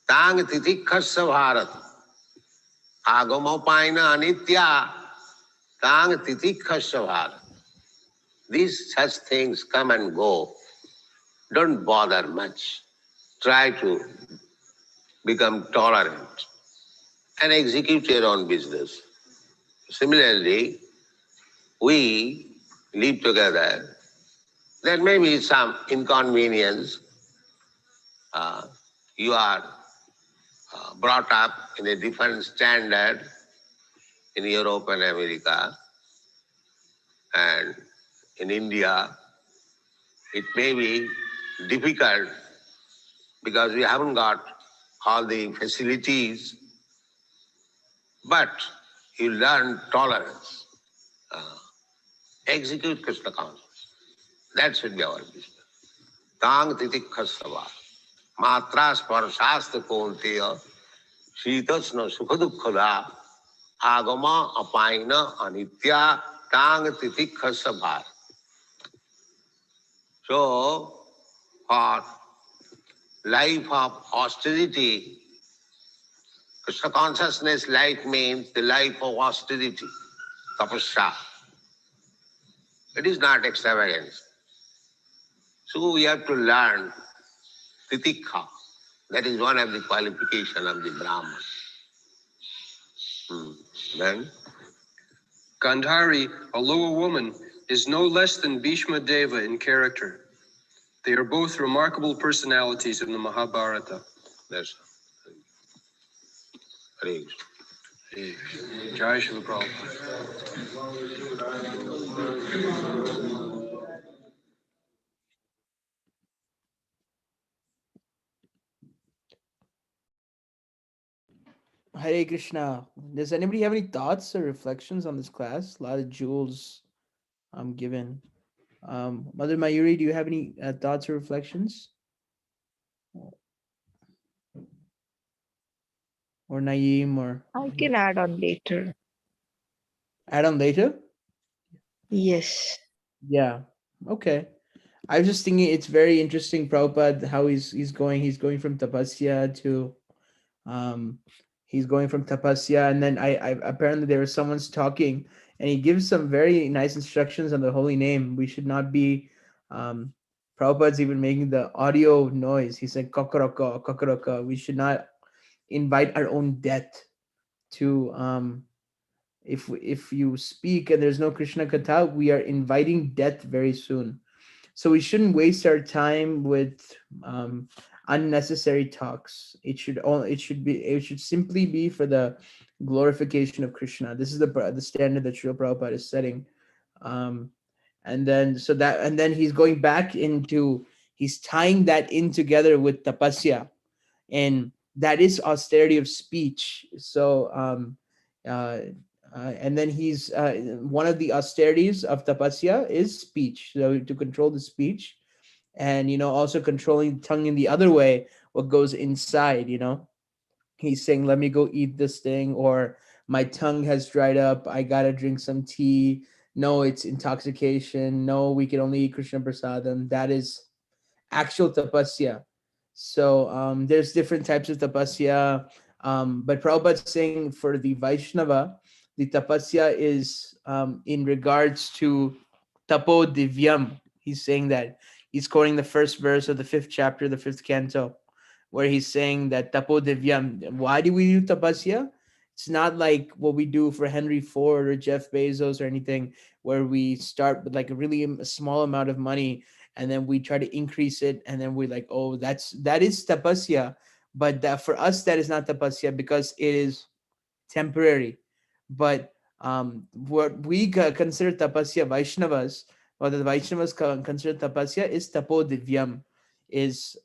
Tang titikkha bharat. Agamopaina anitya. Tang titikkha bharat. These such things come and go. Don't bother much. Try to become tolerant and execute your own business. Similarly, we live together. There may be some inconvenience. You are brought up in a different standard in Europe and America, and in India. It may be difficult because we haven't got all the facilities, but you learn tolerance. Execute Krishna consciousness. That should be our business. Tang titikha sava. Matra sparshastra konteya. Shitasna sukhadukkhala. Agama apaina anitya. Tang titikha sava. So, for life of austerity, Krishna consciousness life means the life of austerity, tapasya. It is not extravagance. So we have to learn titikha. That is one of the qualifications of the Brahman. Then Gandhari, although a woman, is no less than Bhishma Deva in character. They are both remarkable personalities in the Mahabharata. that's Hare Krishna. Jai Srila Prabhupada. Hare Krishna. Does anybody have any thoughts or reflections on this class? A lot of jewels given. Mother Mayuri, do you have any thoughts or reflections? Or Naeem, or I can add on later. add on later? Yes. Yeah. Okay. I was just thinking it's very interesting, Prabhupada, how he's going. He's going from Tapasya to he's going from Tapasya, and then I apparently there was someone's talking, and he gives some very nice instructions on the holy name. We should not be Prabhupada's even making the audio noise. He said kokoroko, kokoroko. We should not invite our own death to if you speak and there's no Krishna Katha, we are inviting death very soon. So we shouldn't waste our time with unnecessary talks. It should simply be for the glorification of Krishna. This is the standard that Srila Prabhupada is setting. And then he's going back into, he's tying that in together with tapasya, and that is austerity of speech. So and then he's one of the austerities of tapasya is speech, so to control the speech, and also controlling the tongue in the other way, what goes inside. He's saying, let me go eat this thing, or my tongue has dried up, I gotta drink some tea. No, it's intoxication. No, we can only eat Krishna prasadam. That is actual tapasya. So there's different types of tapasya, but Prabhupada's saying for the Vaishnava, the tapasya is in regards to tapo divyam. He's saying that. He's quoting the first verse of the 5th chapter, the 5th canto, where he's saying that tapo divyam. Why do we do tapasya? It's not like what we do for Henry Ford or Jeff Bezos or anything, where we start with like a really small amount of money, and then we try to increase it, and then we're like, oh, that is tapasya. But that, for us, that is not tapasya, because it is temporary. But what we consider tapasya, Vaishnavas, or the Vaishnavas consider tapasya, is tapo divyam, is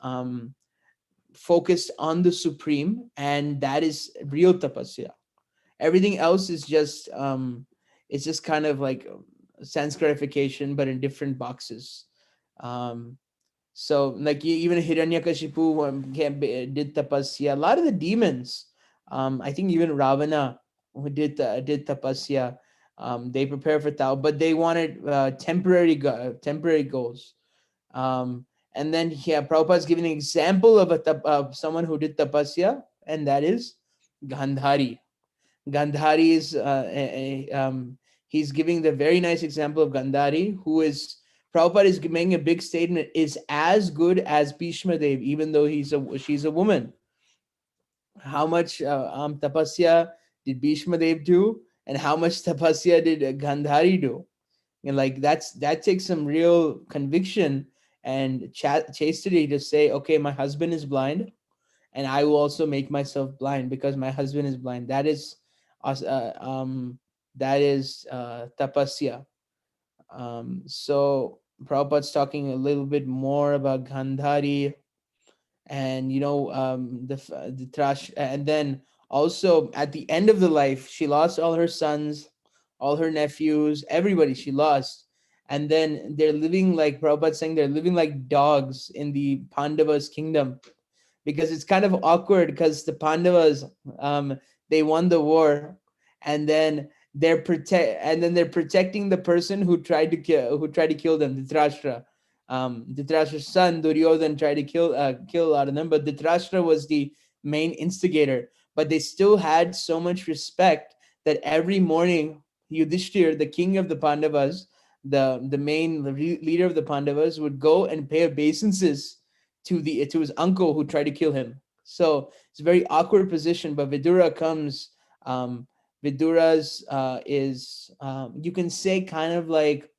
focused on the Supreme, and that is real tapasya. Everything else is just it's just kind of like sense gratification, but in different boxes. Um, so like even Hiranyakashipu did tapasya. A lot of the demons, I think even Ravana who did tapasya, they prepare for Tao, but they wanted temporary goals. Um, and then Prabhupada's giving an example of of someone who did tapasya, and that is Gandhari. Gandhari is he's giving the very nice example of Gandhari, who is Prabhupada is making a big statement, is as good as Bhishma Dev, even though she's a woman. How much tapasya did Bhishma Dev do, and how much tapasya did Gandhari do? And like that takes some real conviction and chastity to say, okay, my husband is blind, and I will also make myself blind because my husband is blind. That is tapasya. So Prabhupada's talking a little bit more about Gandhari, and the trash, and then also at the end of the life, she lost all her sons, all her nephews, everybody she lost. And then they're living like Prabhupada saying, they're living like dogs in the Pandavas kingdom, because it's kind of awkward because the Pandavas, they won the war, and then they're protecting the person who tried to kill them, Dhritarashtra. Dhritarashtra's son Duryodhan tried to kill a lot of them, but Dhritarashtra was the main instigator. But they still had so much respect that every morning Yudhishthir, the king of the Pandavas, the main leader of the Pandavas, would go and pay obeisances to his uncle who tried to kill him. So it's a very awkward position. But Vidura comes. Vidura's is you can say kind of like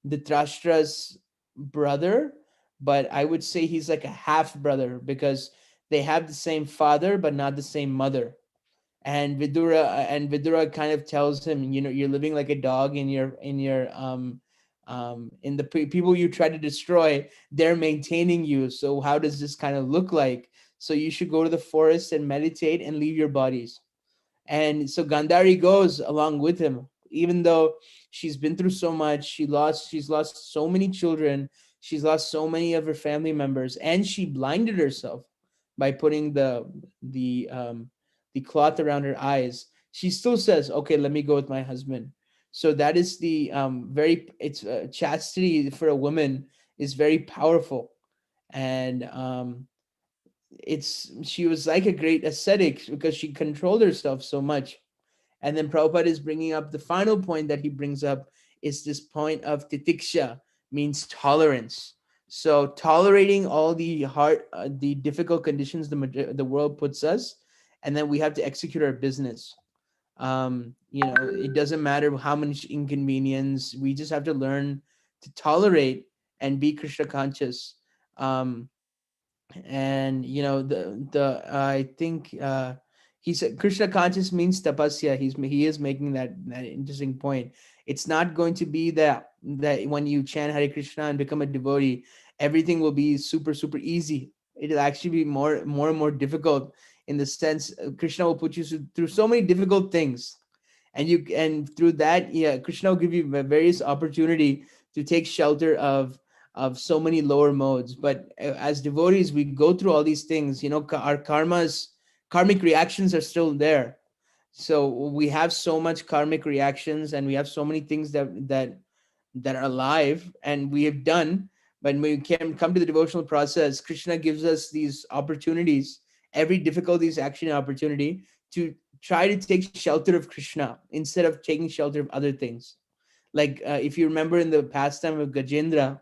Dhritarashtra's brother, but I would say he's like a half brother because they have the same father but not the same mother. And Vidura kind of tells him, you're living like a dog in the people you try to destroy, they're maintaining you. So how does this kind of look like? So you should go to the forest and meditate and leave your bodies. And so Gandhari goes along with him, even though she's been through so much. She's lost so many children. She's lost so many of her family members, and she blinded herself by putting the cloth around her eyes. She still says, "Okay, let me go with my husband." So that is the very it's chastity for a woman is very powerful, and she was like a great ascetic because she controlled herself so much. And then Prabhupada is bringing up the final point that he brings up is this point of titiksha, means tolerance. So tolerating all the difficult conditions the world puts us, and then we have to execute our business. It doesn't matter how much inconvenience. We just have to learn to tolerate and be Krishna conscious. And I think he said Krishna conscious means tapasya. He is making that interesting point. It's not going to be that when you chant Hare Krishna and become a devotee, everything will be super super easy. It'll actually be more and more difficult, in the sense Krishna will put you through so many difficult things, and through that, Krishna will give you various opportunity to take shelter of so many lower modes. But as devotees, we go through all these things. Our karmic reactions are still there. So we have so much karmic reactions, and we have so many things that are alive and we have done. But when we can come to the devotional process, Krishna gives us these opportunities. Every difficulty is actually an opportunity to try to take shelter of Krishna instead of taking shelter of other things. Like if you remember in the pastime of Gajendra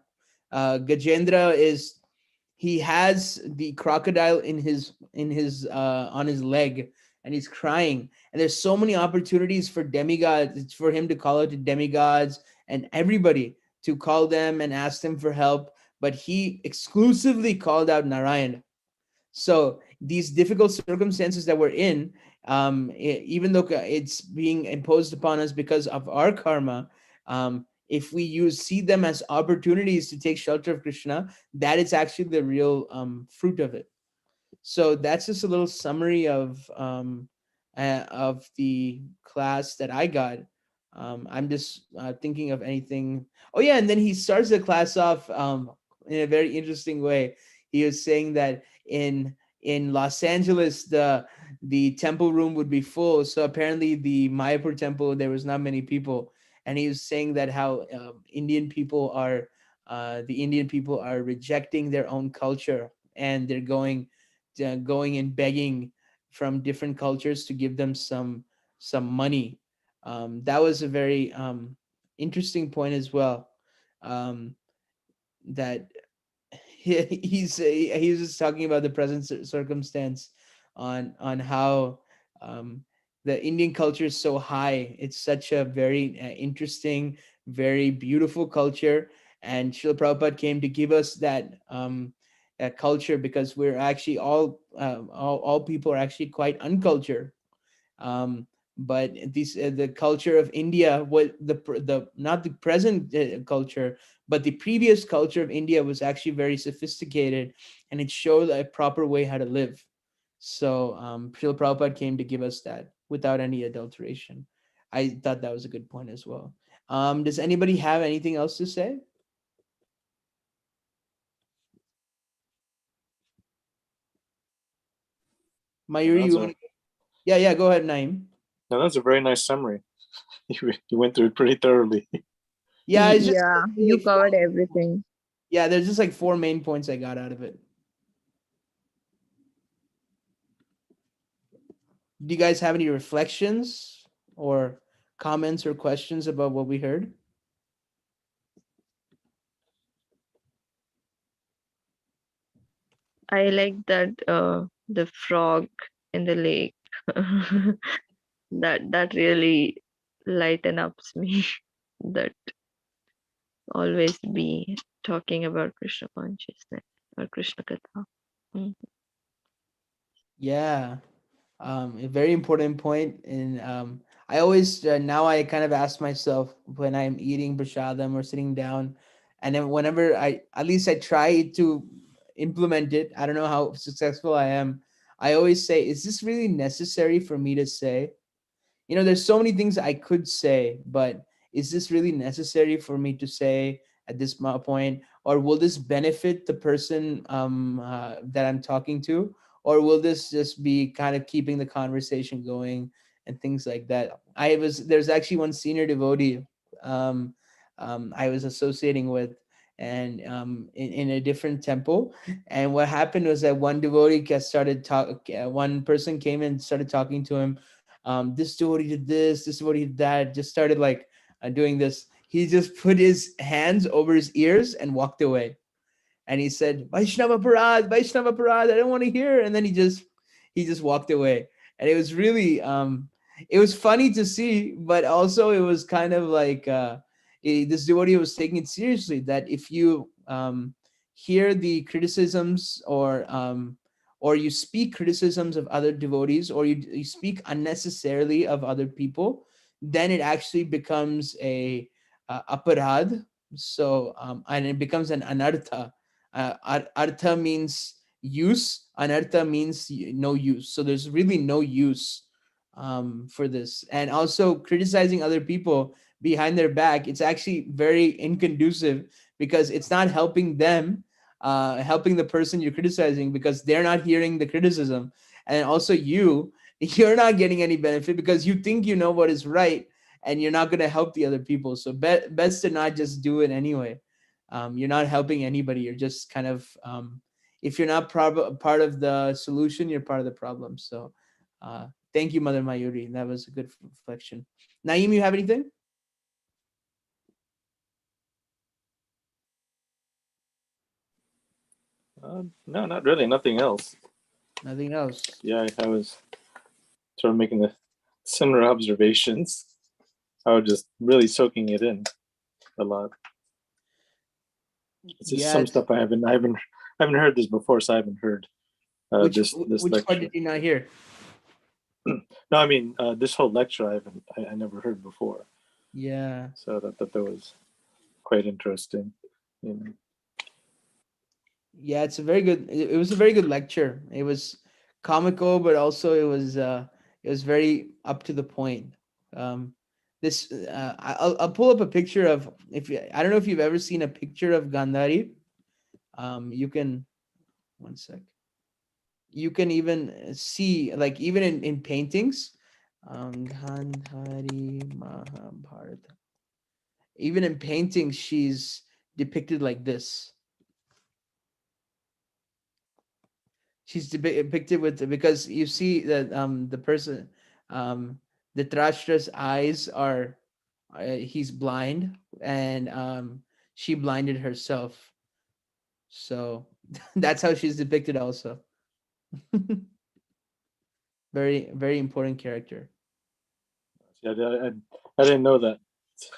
he has the crocodile in his on his leg, and he's crying. And there's so many opportunities for demigods, for him to call out to demigods and everybody, to call them and ask them for help. But he exclusively called out Narayan. So these difficult circumstances that we're in, even though it's being imposed upon us because of our karma, if we see them as opportunities to take shelter of Krishna, that is actually the real fruit of it. So that's just a little summary of the class that I got. I'm just thinking of anything. Oh yeah, and then he starts the class off in a very interesting way. He was saying that in Los Angeles the temple room would be full. So apparently the Mayapur temple there was not many people, and he was saying that how the Indian people are rejecting their own culture, and they're going and begging from different cultures to give them some money. That was a very interesting point as well. Um, that he's just talking about the present circumstance on how um, the Indian culture is so high. It's such a very interesting, very beautiful culture, and Srila Prabhupada came to give us that culture because we're actually all people are actually quite uncultured. um, but the culture of India, what the not the present culture, but the previous culture of India was actually very sophisticated, and it showed a proper way how to live. So Srila Prabhupada came to give us that without any adulteration. I thought that was a good point as well. Does anybody have anything else to say? Mayuri, you want to? Yeah, go ahead, Naim. No, that's a very nice summary. You went through it pretty thoroughly. Yeah, it's just Yeah, you covered everything. yeah, there's just like 4 main points I got out of it. Do you guys have any reflections or comments or questions about what we heard? I like that the frog in the lake. That really lighten ups me. That always be talking about Krishna consciousness or Krishna Katha. Mm. Yeah, a very important point. And I always now I kind of ask myself when I'm eating prashadam or sitting down, and then whenever at least I try to implement it. I don't know how successful I am. I always say, is this really necessary for me to say? There's so many things I could say, but is this really necessary for me to say at this point? Or will this benefit the person that I'm talking to? Or will this just be kind of keeping the conversation going and things like that? There's actually one senior devotee um, I was associating with, and in a different temple. And what happened was that one person came and started talking to him. This devotee did this devotee did that, just started like doing this. He just put his hands over his ears and walked away, and he said, Vaishnava Parad, I don't want to hear. And then he just walked away. And it was really it was funny to see, but also it was kind of like this devotee was taking it seriously, that if you hear the criticisms, or you speak criticisms of other devotees, or you speak unnecessarily of other people, then it actually becomes a aparad. So and it becomes an anartha. Artha means use, anartha means no use. So there's really no use for this. And also criticizing other people behind their back, it's actually very inconducive, because it's not helping them, helping the person you're criticizing, because they're not hearing the criticism. And also you're not getting any benefit because you think you know what is right, and you're not going to help the other people. So best to not just do it anyway. You're not helping anybody. You're just kind of if you're not part of the solution, you're part of the problem. So thank you, Mother Mayuri. That was a good reflection. Naeem, you have anything? No, not really. Nothing else. Nothing else. Yeah, I was sort of making the similar observations. I was just really soaking it in a lot. It's just some stuff I haven't heard this before, so I haven't heard which lecture. part did you not hear? No, I mean this whole lecture I never heard before. Yeah. So that was quite interesting. Yeah, it's a very good. It was a very good lecture. It was comical, but also it was very up to the point. Um, I'll pull up a picture of if you, I don't know if you've ever seen a picture of Gandhari. You can one sec. You can even see like even in paintings, Gandhari Mahabharata. Even in paintings, she's depicted like this. She's depicted with because you see that the person the Dhritarashtra's eyes are he's blind and she blinded herself, so that's how she's depicted also. Very important character. Yeah, I didn't know that.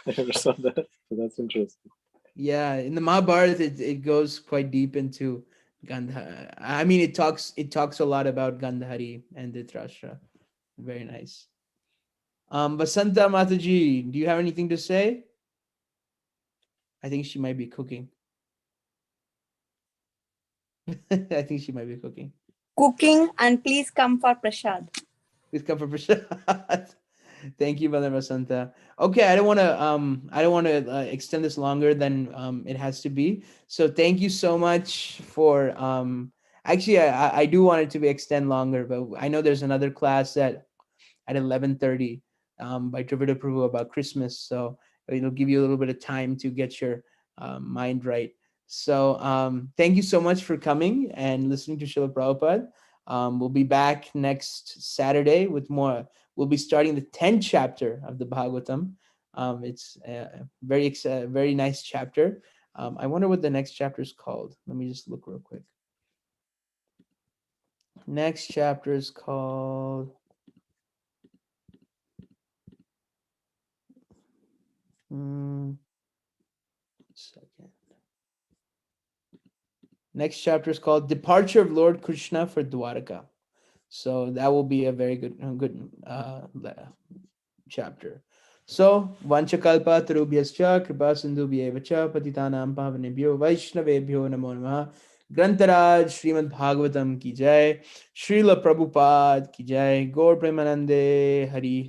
I never saw that, so that's interesting. Yeah, in the Mahabharata it goes quite deep into Gandhari. I mean it talks a lot about Gandhari and Dhritarashtra. Very nice. Vasanta Mataji, do you have anything to say? I think she might be cooking. I think she might be cooking. Cooking, and please come for prasad. Please come for Prashad. Thank you, Brother Vasanta. Okay, I don't want to extend this longer than it has to be. So thank you so much for actually I do want it to be extend longer, but I know there's another class at 11:30 by Trivida Prabhu about Christmas. So it'll give you a little bit of time to get your mind right. So thank you so much for coming and listening to Srila Prabhupada. We'll be back next Saturday with more. We'll be starting the 10th chapter of the Bhagavatam. It's a very nice chapter. I wonder what the next chapter is called. Let me just look real quick. Next chapter is called second. Next chapter is called Departure of Lord Krishna for Dwaraka. So that will be a very good chapter. So Vanchakalpa Tarubhyascha Kripa Sindhubhyevacha Patitanam Pavanebhyo Vaishnavebhyo Namo Namaha. Grantaraj Srimad Bhagavatam ki jai. Srila Prabhupada ki jai. Gaur Premanande Hari